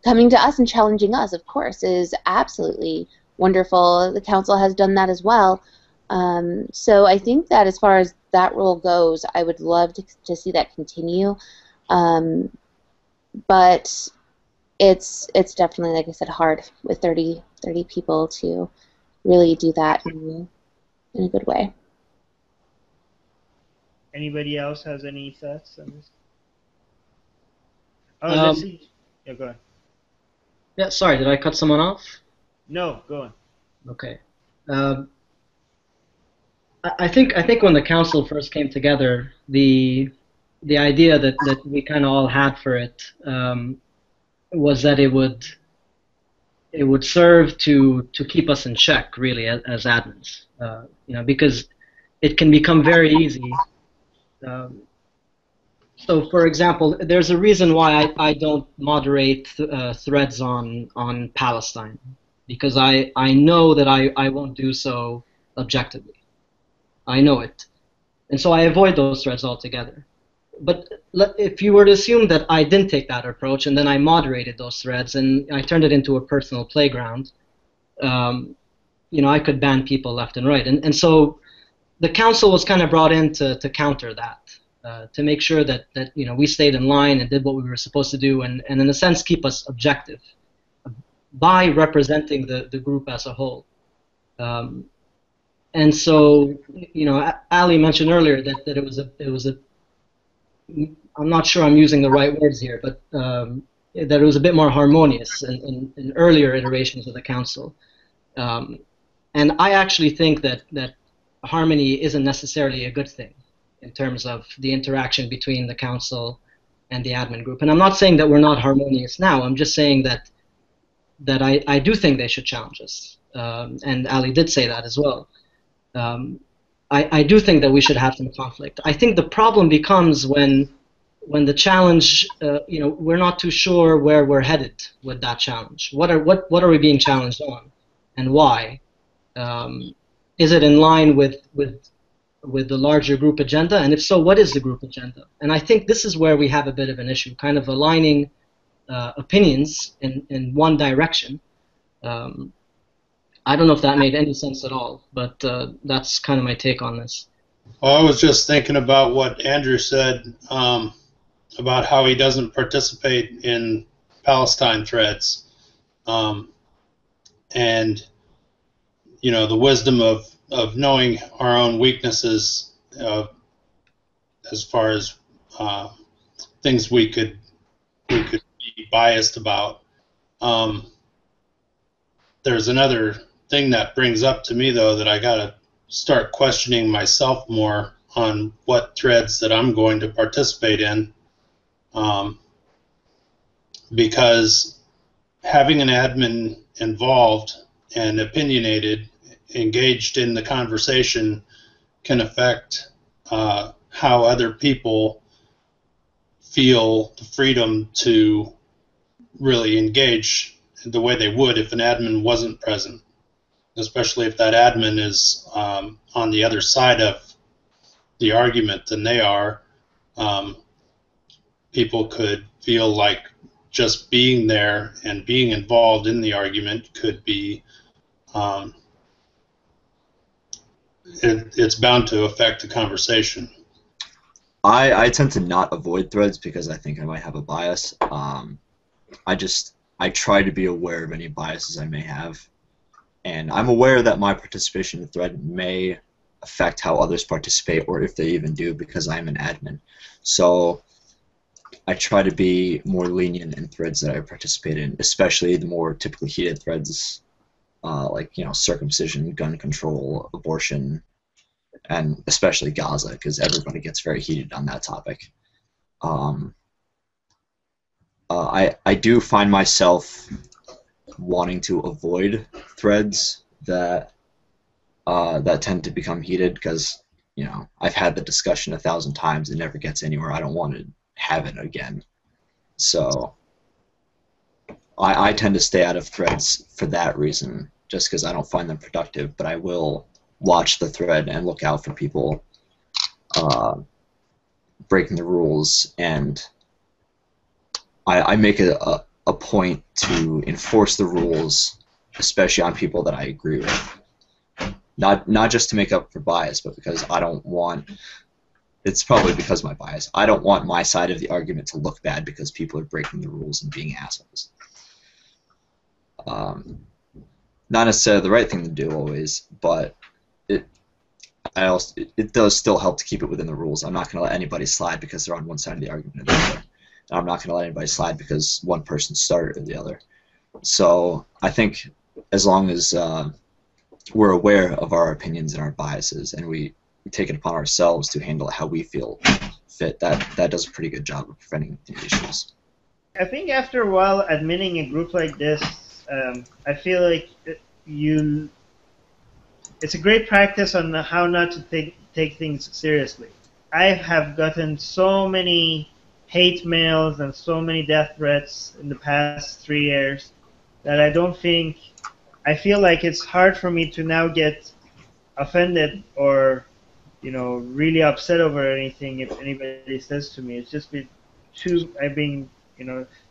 coming to us and challenging us, of course, is absolutely wonderful. The council has done that as well. So I think that as far as that role goes, I would love to see that continue. But it's definitely, like I said, hard with 30 people to really do that in a good way.
Anybody else has any thoughts on this? Oh, let's see. Yeah, go ahead.
Yeah, sorry, did I cut someone off?
No, go on.
Okay. I think when the council first came together, the idea that we kind of all had for it was that it would serve to keep us in check, really, as admins. Because it can become very easy. So, for example, there's a reason why I don't moderate threads on Palestine, because I know that I won't do so objectively. I know it. And so I avoid those threads altogether. But if you were to assume that I didn't take that approach and then I moderated those threads and I turned it into a personal playground, I could ban people left and right. And so the council was kind of brought in to counter that. To make sure that we stayed in line and did what we were supposed to do, and in a sense keep us objective by representing the group as a whole. And so, Ali mentioned earlier that it was a I'm not sure I'm using the right words here, but that it was a bit more harmonious in earlier iterations of the council. And I actually think that harmony isn't necessarily a good thing in terms of the interaction between the council and the admin group. And I'm not saying that we're not harmonious now. I'm just saying that I do think they should challenge us. And Ali did say that as well. I do think that we should have some conflict. I think the problem becomes when the challenge, we're not too sure where we're headed with that challenge. What are we being challenged on, and why? Is it in line with the larger group agenda? And if so, what is the group agenda? And I think this is where we have a bit of an issue, kind of aligning opinions in one direction. I don't know if that made any sense at all, but that's kind of my take on this.
Well, I was just thinking about what Andrew said about how he doesn't participate in Palestine threads, and the wisdom of knowing our own weaknesses as far as things we could be biased about. There's another thing that brings up to me, though, that I gotta start questioning myself more on what threads that I'm going to participate in, because having an admin involved and opinionated, engaged in the conversation, can affect how other people feel the freedom to really engage the way they would if an admin wasn't present, especially if that admin is on the other side of the argument than they are. People could feel like just being there and being involved in the argument could be it's bound to affect the conversation.
I tend to not avoid threads because I think I might have a bias. I try to be aware of any biases I may have, and I'm aware that my participation in the thread may affect how others participate, or if they even do, because I'm an admin. So I try to be more lenient in threads that I participate in, especially the more typically heated threads, like circumcision, gun control, abortion, and especially Gaza, because everybody gets very heated on that topic. I do find myself wanting to avoid threads that that tend to become heated, because I've had the discussion 1,000 times. It never gets anywhere. I don't want to have it again. So I tend to stay out of threads for that reason, just because I don't find them productive. But I will watch the thread and look out for people breaking the rules, and I make a point to enforce the rules, especially on people that I agree with. Not just to make up for bias, but because I don't want. It's probably because of my bias. I don't want my side of the argument to look bad because people are breaking the rules and being assholes. Not necessarily the right thing to do always, but it does still help to keep it within the rules. I'm not going to let anybody slide because they're on one side of the argument or the other. And I'm not going to let anybody slide because one person started or the other. So I think as long as we're aware of our opinions and our biases, and we take it upon ourselves to handle it how we feel fit, that does a pretty good job of preventing the issues.
I think after a while, admitting a group like this, I feel like it's a great practice on how not to take things seriously. I have gotten so many hate mails and so many death threats in the past 3 years that I feel like it's hard for me to now get offended or really upset over anything if anybody says to me. It's just been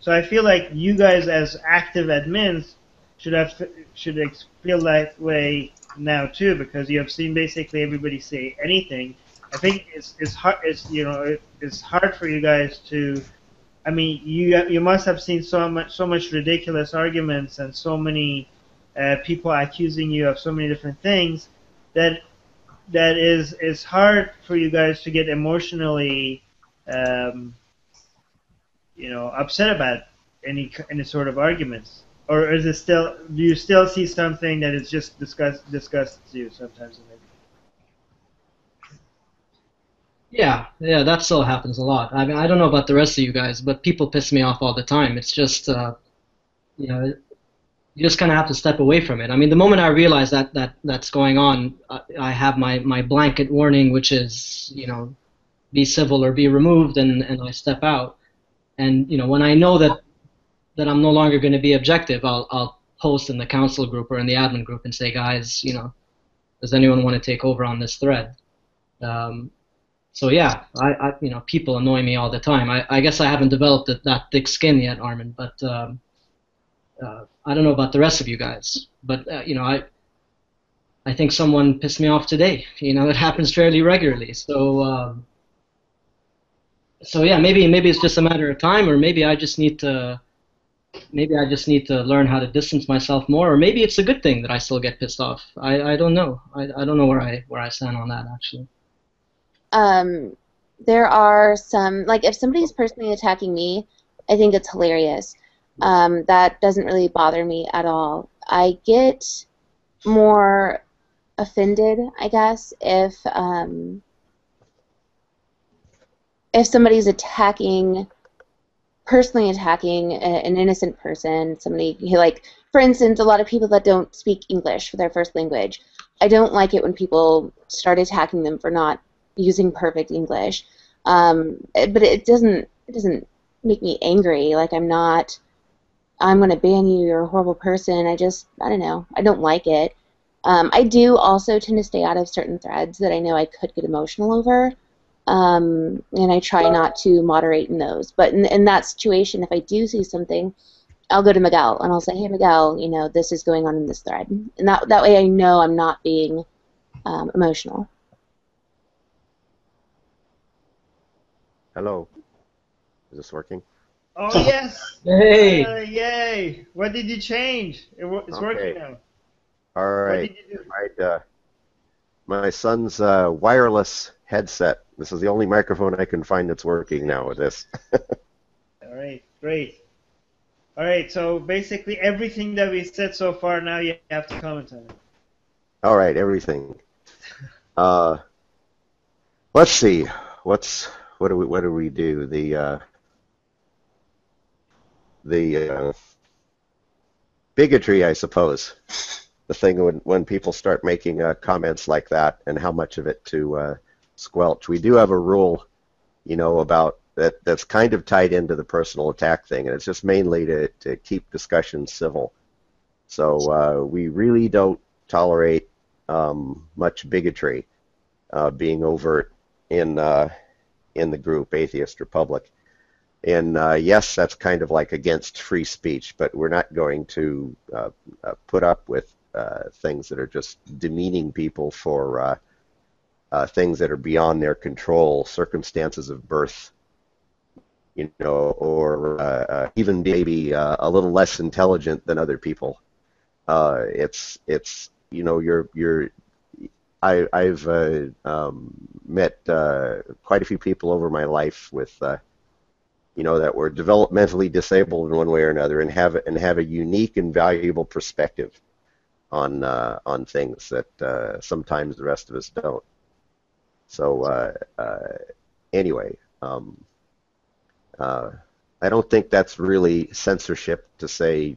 so I feel like you guys as active admins should feel that way now too, because you have seen basically everybody say anything. I think it's hard. It's hard for you guys to. I mean, you must have seen so much ridiculous arguments and so many people accusing you of so many different things that is hard for you guys to get emotionally upset about any sort of arguments. Or is it still? Do you still see something that is just disgusts you sometimes?
Yeah, that still happens a lot. I mean, I don't know about the rest of you guys, but people piss me off all the time. It's just, you just kind of have to step away from it. I mean, the moment I realize that's going on, I have my blanket warning, which is, be civil or be removed, and I step out. And when I know that I'm no longer going to be objective, I'll post in the council group or in the admin group and say, guys, does anyone want to take over on this thread? So yeah, people annoy me all the time. I guess I haven't developed that thick skin yet, Armin. But I don't know about the rest of you guys. But I think someone pissed me off today. It happens fairly regularly. So yeah, maybe it's just a matter of time, or maybe I just need to learn how to distance myself more, or maybe it's a good thing that I still get pissed off. I don't know. I don't know where I stand on that actually.
There are some, like, if somebody's personally attacking me, I think it's hilarious. That doesn't really bother me at all. I get more offended, I guess, if if somebody's personally attacking an innocent person, somebody who, like, for instance, a lot of people that don't speak English for their first language, I don't like it when people start attacking them for not using perfect English. But it doesn't make me angry. Like, I'm going to ban you, you're a horrible person. I don't know. I don't like it. I do also tend to stay out of certain threads that I know I could get emotional over. And I try not to moderate in those. But in that situation, if I do see something, I'll go to Miguel and I'll say, hey, Miguel, this is going on in this thread. And that way I know I'm not being emotional.
Hello. Is this working?
Oh, yes.
Hey.
Yay. What did you change? It's working now.
All right.
What did you do?
Right. My son's wireless headset. This is the only microphone I can find that's working now with this.
All right. Great. All right. So basically everything that we said so far, now you have to comment on it.
All right. Everything. Let's see. What do we do? The bigotry, I suppose. The thing when people start making comments like that, and how much of it to squelch. We do have a rule, about that's kind of tied into the personal attack thing, and it's just mainly to keep discussions civil. So we really don't tolerate much bigotry being overt in the group Atheist Republic. And yes, that's kind of like against free speech, but we're not going to put up with things that are just demeaning people for things that are beyond their control, circumstances of birth, or even maybe a little less intelligent than other people. It's I've met quite a few people over my life with that were developmentally disabled in one way or another, and have a unique and valuable perspective on things that sometimes the rest of us don't. So anyway, I don't think that's really censorship to say,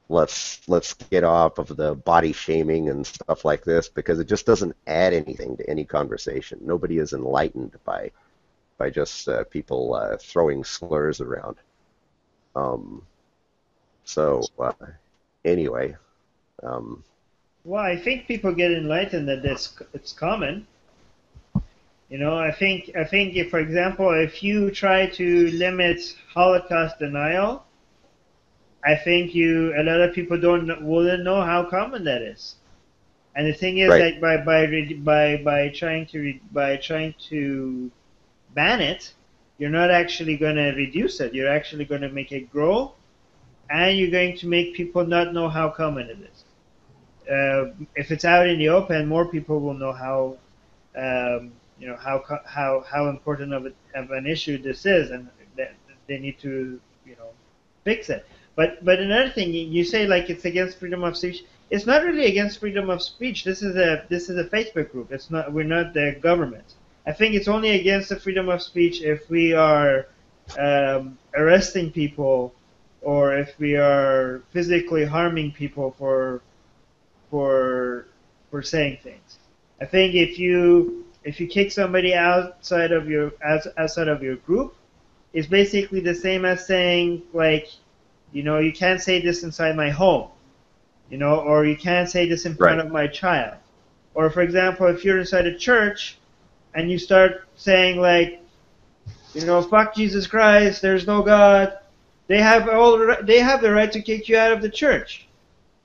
let's get off of the body shaming and stuff like this, because it just doesn't add anything to any conversation. Nobody is enlightened by just people throwing slurs around. Anyway.
Well, I think people get enlightened that it's common. I think if, for example, if you try to limit Holocaust denial, I think a lot of people wouldn't know how common that is. And the thing is,
right,
that by trying to ban it, you're not actually going to reduce it. You're actually going to make it grow, and you're going to make people not know how common it is. If it's out in the open, more people will know how important of an issue this is, and that they need to fix it. But another thing, you say like it's against freedom of speech. It's not really against freedom of speech. This is a Facebook group. It's not. We're not the government. I think it's only against the freedom of speech if we are arresting people, or if we are physically harming people for saying things. I think if you kick somebody outside of your group, it's basically the same as saying, like, you can't say this inside my home, or you can't say this in front of my child. Or, for example, if you're inside a church and you start saying, like, fuck Jesus Christ, there's no God, they have the right to kick you out of the church.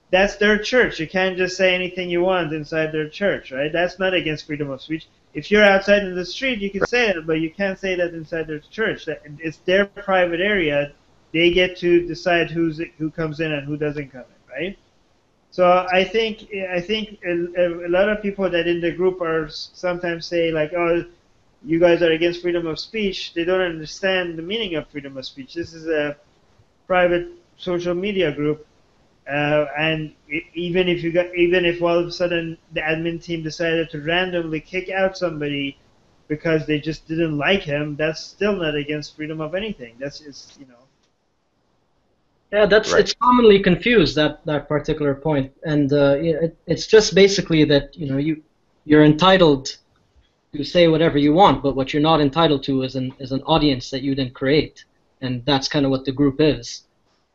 That's their church. You can't just say anything you want inside their church, right? That's not against freedom of speech. If you're outside in the street, you can say it, but you can't say that inside their church. It's their private area. They get to decide who comes in and who doesn't come in, right? So I think a lot of people that in the group are sometimes say, like, oh, you guys are against freedom of speech. They don't understand the meaning of freedom of speech. This is a private social media group. And even if all of a sudden the admin team decided to randomly kick out somebody because they just didn't like him, that's still not against freedom of anything. That's it's
Yeah, that's
Right.
it's commonly confused, that particular point, and it's just basically that you're entitled to say whatever you want, but what you're not entitled to is an audience that you didn't create, and that's kind of what the group is.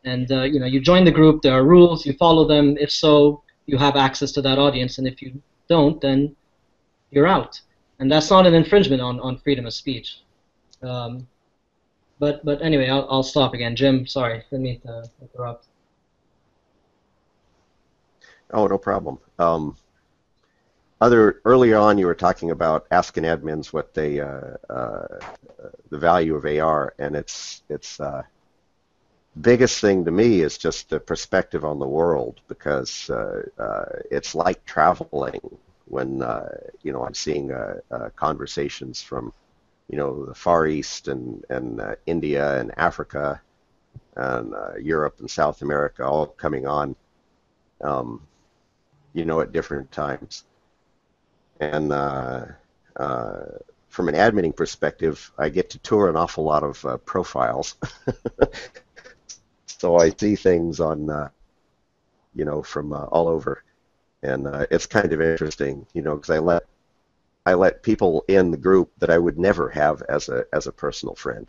And you join the group, there are rules, you follow them. If so, you have access to that audience, and if you don't, then you're out. And that's not an infringement on freedom of speech. But anyway, I'll stop again. Jim, sorry, didn't mean to interrupt.
Oh, no problem. Earlier on, you were talking about asking admins what they the value of AR, and it's biggest thing to me is just the perspective on the world, because it's like traveling when I'm seeing conversations from the Far East and India and Africa and Europe and South America all coming on at different times. And from an adminning perspective, I get to tour an awful lot of profiles. So I see things on, from all over, and it's kind of interesting, because I let people in the group that I would never have as a personal friend,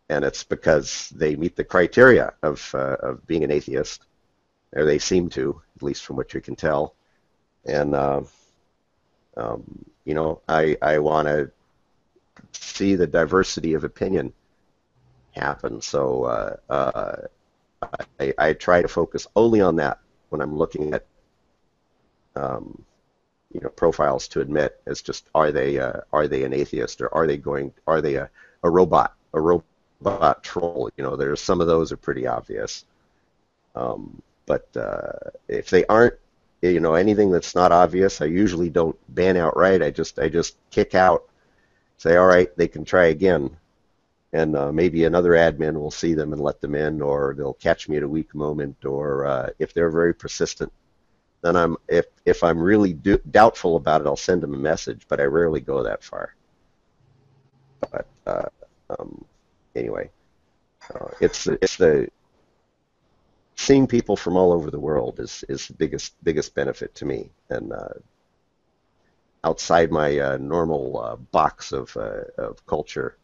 and it's because they meet the criteria of being an atheist, or they seem to, at least from what you can tell, and I want to see the diversity of opinion happen, so I try to focus only on that when I'm looking at profiles to admit. It's just, are they an atheist, or are they a robot troll? There's some of those are pretty obvious, but if they aren't, anything that's not obvious, I usually don't ban outright. I just kick out, say, all right, they can try again. And maybe another admin will see them and let them in, or they'll catch me at a weak moment, or if they're very persistent, then if I'm really doubtful about it, I'll send them a message, but I rarely go that far. But anyway, it's the seeing people from all over the world is the biggest benefit to me, and outside my normal box of culture,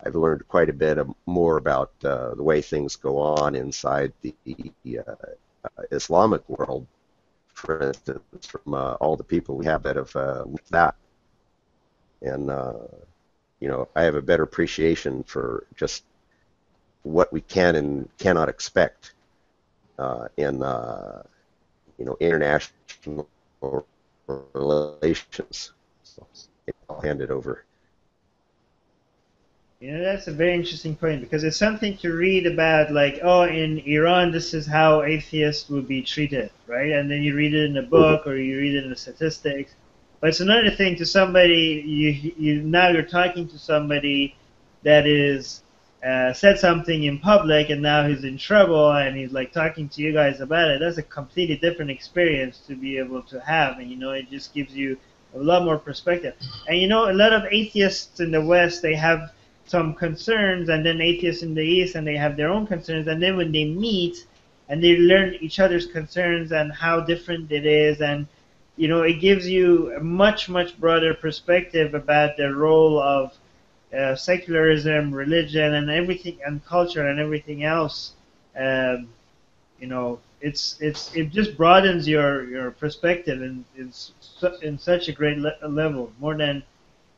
I've learned quite a bit more about the way things go on inside the Islamic world, for instance, from all the people we have that have lived that. And, I have a better appreciation for just what we can and cannot expect in, international relations. So I'll hand it over.
That's a very interesting point, because it's something to read about, like, oh, in Iran, this is how atheists would be treated, right? And then you read it in a book, or you read it in the statistics. But it's another thing to somebody, now you're talking to somebody that is said something in public, and now he's in trouble, and he's like talking to you guys about it. That's a completely different experience to be able to have, and it just gives you a lot more perspective. And a lot of atheists in the West, they have some concerns, and then atheists in the East, and they have their own concerns, and then when they meet and they learn each other's concerns and how different it is, and it gives you a much broader perspective about the role of secularism, religion, and everything, and culture and everything else. It just broadens your perspective in such a great level, more than.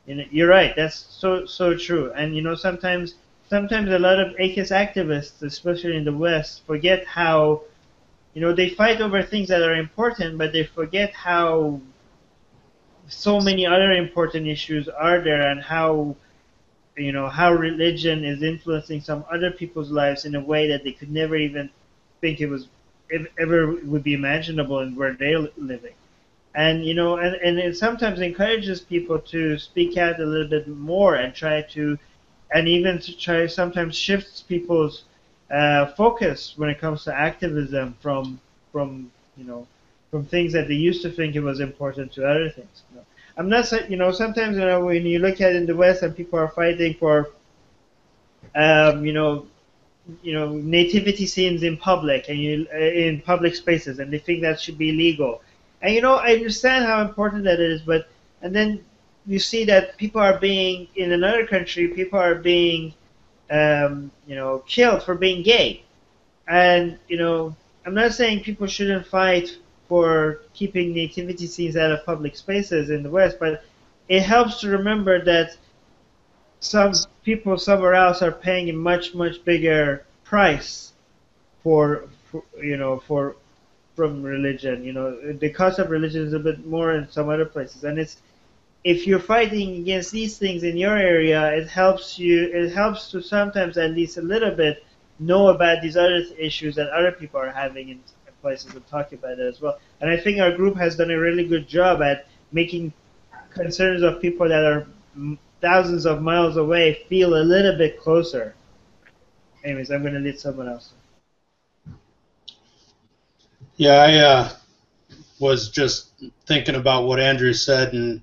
You're right. That's so true. And sometimes a lot of atheist activists, especially in the West, forget how they fight over things that are important, but they forget how so many other important issues are there, and how how religion is influencing some other people's lives in a way that they could never even think ever would be imaginable in where they're living. And and it sometimes encourages people to speak out a little bit more, and sometimes shifts people's focus when it comes to activism from things that they used to think it was important to other things. I'm not saying, sometimes, when you look at it in the West and people are fighting for, you know, nativity scenes in public and in public spaces, and they think that should be legal. And I understand how important that is, but and then you see that people are being in another country, people are being, killed for being gay, and I'm not saying people shouldn't fight for keeping nativity scenes out of public spaces in the West, but it helps to remember that some people somewhere else are paying a much, much bigger price from religion. The cost of religion is a bit more in some other places, and if you're fighting against these things in your area, it helps to sometimes at least a little bit know about these other issues that other people are having in places and talk about it as well. And I think our group has done a really good job at making concerns of people that are thousands of miles away feel a little bit closer. Anyways, I'm going to lead someone else.
Yeah, I was just thinking about what Andrew said, and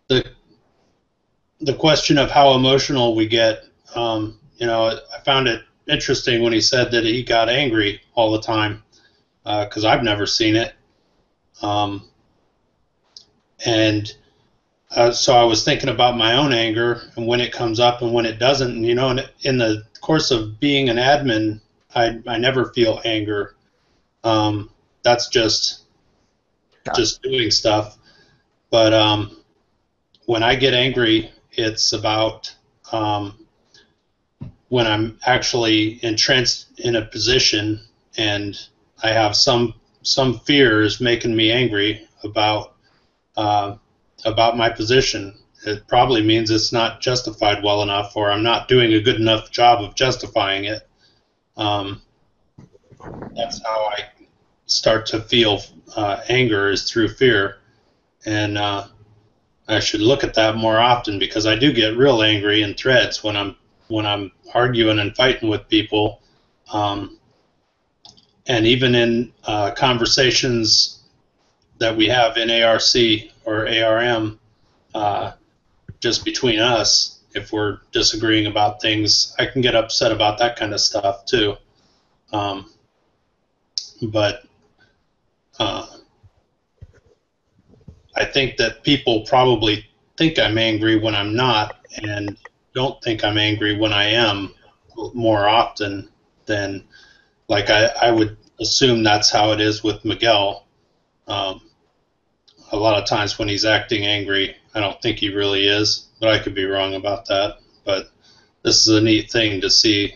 the question of how emotional we get. I found it interesting when he said that he got angry all the time, because I've never seen it. So I was thinking about my own anger and when it comes up and when it doesn't. And, in the course of being an admin, I never feel anger. That's just doing stuff. But when I get angry, it's about when I'm actually entrenched in a position and I have some fears making me angry about my position. It probably means it's not justified well enough, or I'm not doing a good enough job of justifying it. That's how I start to feel anger, is through fear. And I should look at that more often, because I do get real angry in threads when I'm arguing and fighting with people, and even in conversations that we have in ARC or ARM, just between us, if we're disagreeing about things, I can get upset about that kind of stuff too. But I think that people probably think I'm angry when I'm not, and don't think I'm angry when I am, more often than, like, I would assume that's how it is with Miguel. A lot of times when he's acting angry, I don't think he really is, but I could be wrong about that. But this is a neat thing to see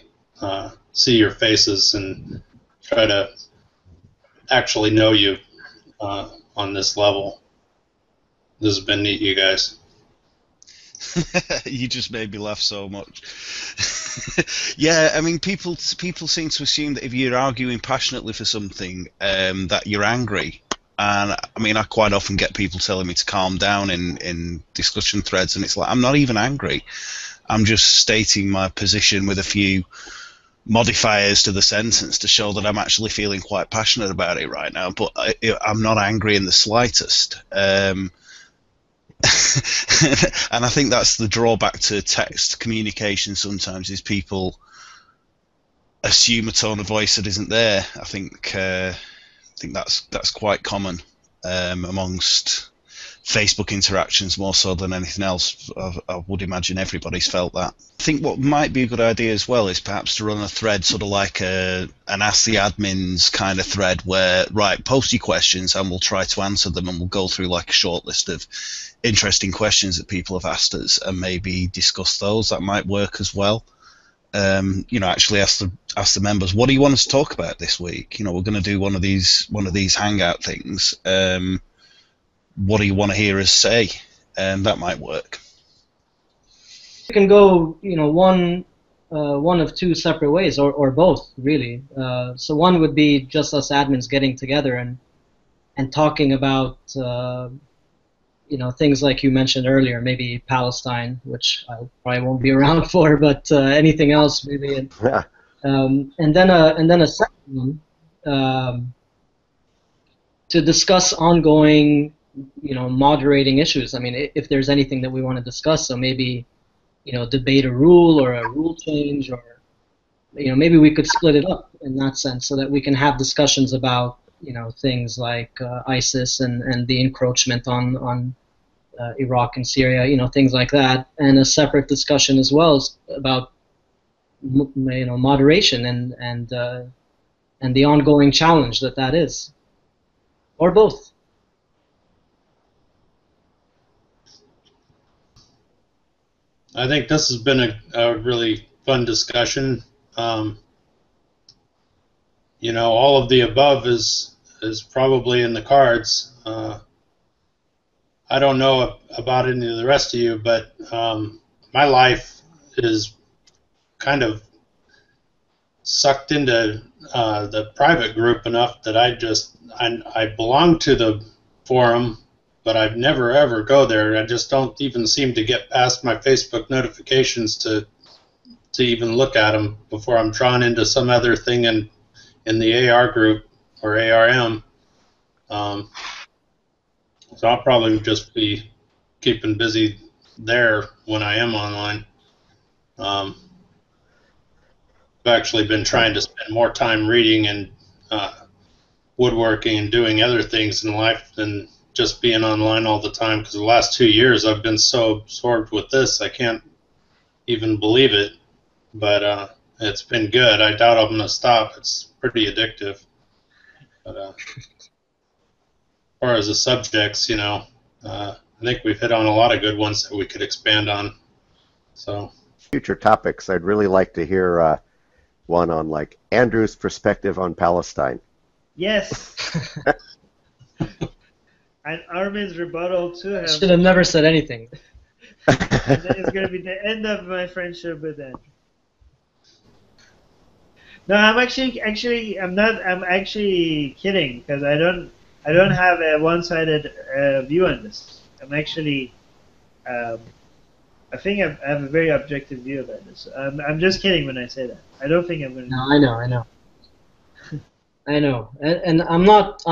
your faces and try to actually know you on this level. This has been neat, you guys.
You just made me laugh so much. Yeah, I mean, people seem to assume that if you're arguing passionately for something, that you're angry. And I mean, I quite often get people telling me to calm down in discussion threads, and it's like, I'm not even angry. I'm just stating my position with a few modifiers to the sentence to show that I'm actually feeling quite passionate about it right now, but I'm not angry in the slightest. And I think that's the drawback to text communication sometimes, is people assume a tone of voice that isn't there. I think that's quite common amongst Facebook interactions, more so than anything else. I would imagine everybody's felt that. I think what might be a good idea as well is perhaps to run a thread, sort of like an Ask the Admins kind of thread, where, right, post your questions and we'll try to answer them, and we'll go through like a short list of interesting questions that people have asked us and maybe discuss those. That might work as well. Actually ask the members, what do you want us to talk about this week? We're going to do one of these hangout things. What do you want to hear us say? That might work.
You can go, one of two separate ways, or both, really. So one would be just us admins getting together and talking about, things like you mentioned earlier, maybe Palestine, which I probably won't be around for, but anything else, maybe. And then a second one, to discuss ongoing moderating issues. I mean, if there's anything that we want to discuss, so maybe, debate a rule or a rule change, or, maybe we could split it up in that sense so that we can have discussions about, things like ISIS and the encroachment on Iraq and Syria, things like that, and a separate discussion as well about, moderation and the ongoing challenge that is, or both.
I think this has been a really fun discussion. All of the above is probably in the cards. I don't know about any of the rest of you, but my life is kind of sucked into the private group enough that I belong to the forum, but I'd never ever go there. I just don't even seem to get past my Facebook notifications to even look at them before I'm drawn into some other thing in the AR group or ARM. So I'll probably just be keeping busy there when I am online. I've actually been trying to spend more time reading and woodworking and doing other things in life than just being online all the time, because the last 2 years I've been so absorbed with this I can't even believe it. But it's been good. I doubt I'm going to stop. It's pretty addictive. But as far as the subjects, I think we've hit on a lot of good ones that we could expand on. So
future topics, I'd really like to hear one on like Andrew's perspective on Palestine.
Yes. And Armin's rebuttal to him.
I should have never said anything.
And then it's going to be the end of my friendship with Andrew. No, I'm actually kidding, because I don't have a one-sided view on this. I'm actually, I think I have a very objective view about this. I'm just kidding when I say that. I don't think I'm going to.
No, I know. I know, and I'm not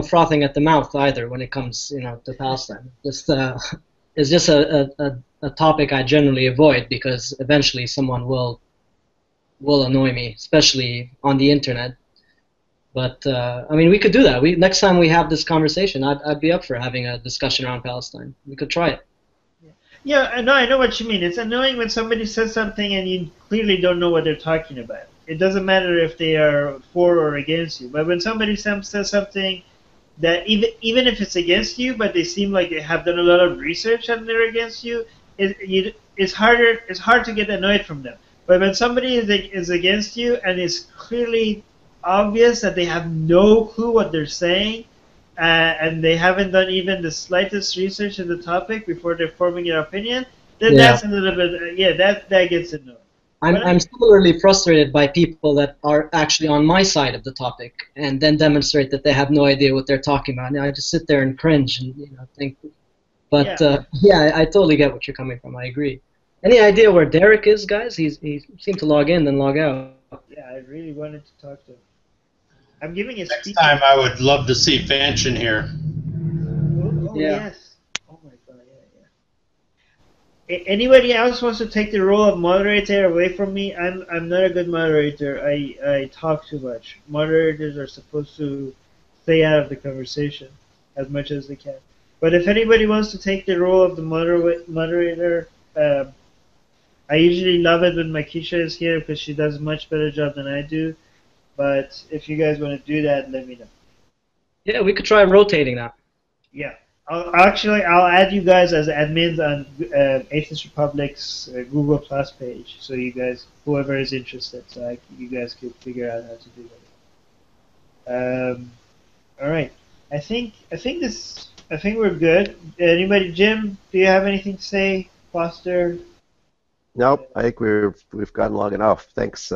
frothing at the mouth either when it comes to Palestine. It's just a topic I generally avoid, because eventually someone will annoy me, especially on the internet. But I mean, we could do that. Next time we have this conversation, I'd be up for having a discussion around Palestine. We could try it.
Yeah, I know what you mean. It's annoying when somebody says something and you clearly don't know what they're talking about. It doesn't matter if they are for or against you. But when somebody says something that even if it's against you, but they seem like they have done a lot of research and they're against you, it's hard to get annoyed from them. But when somebody is against you and it's clearly obvious that they have no clue what they're saying, and they haven't done even the slightest research in the topic before they're forming their opinion, then that's a little bit, that gets annoying.
I'm similarly frustrated by people that are actually on my side of the topic and then demonstrate that they have no idea what they're talking about. I just sit there and cringe and think. But I totally get what you're coming from. I agree. Any idea where Derek is, guys? He seemed to log in then log out.
Yeah, I really wanted to talk to him. I'm giving a speech.
Next time I would love to see Fanchen here.
Yes. Oh my God, yeah. Anybody else wants to take the role of moderator away from me? I'm not a good moderator. I talk too much. Moderators are supposed to stay out of the conversation as much as they can. But if anybody wants to take the role of the moderator, I usually love it when Makisha is here because she does a much better job than I do. But if you guys want to do that, let me know. Yeah,
we could try rotating that.
Yeah. I'll add you guys as admins on Atheist Republic's Google Plus page, so you guys, whoever is interested, so you guys could figure out how to do that. All right. I think we're good. Anybody, Jim? Do you have anything to say? Foster?
Nope. I think we've gone long enough. Thanks.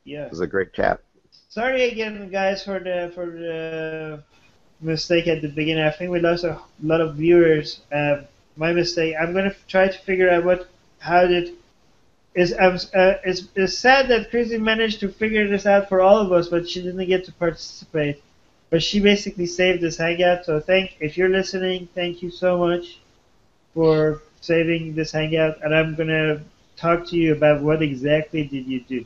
Yeah.
It was a great chat.
Sorry again, guys, for the mistake at the beginning. I think we lost a lot of viewers. My mistake. I'm gonna try to figure out it's sad that Chrissy managed to figure this out for all of us, but she didn't get to participate. but she basically saved this Hangout. So if you're listening, thank you so much for saving this Hangout, and I'm gonna talk to you about what exactly did you do.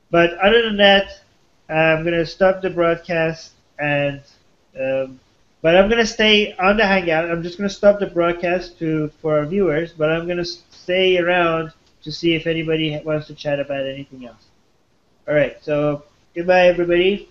But other than that, I'm gonna stop the broadcast, and but I'm gonna stay on the Hangout. I'm just gonna stop the broadcast for our viewers, but I'm gonna stay around to see if anybody wants to chat about anything else. All right, so goodbye, everybody.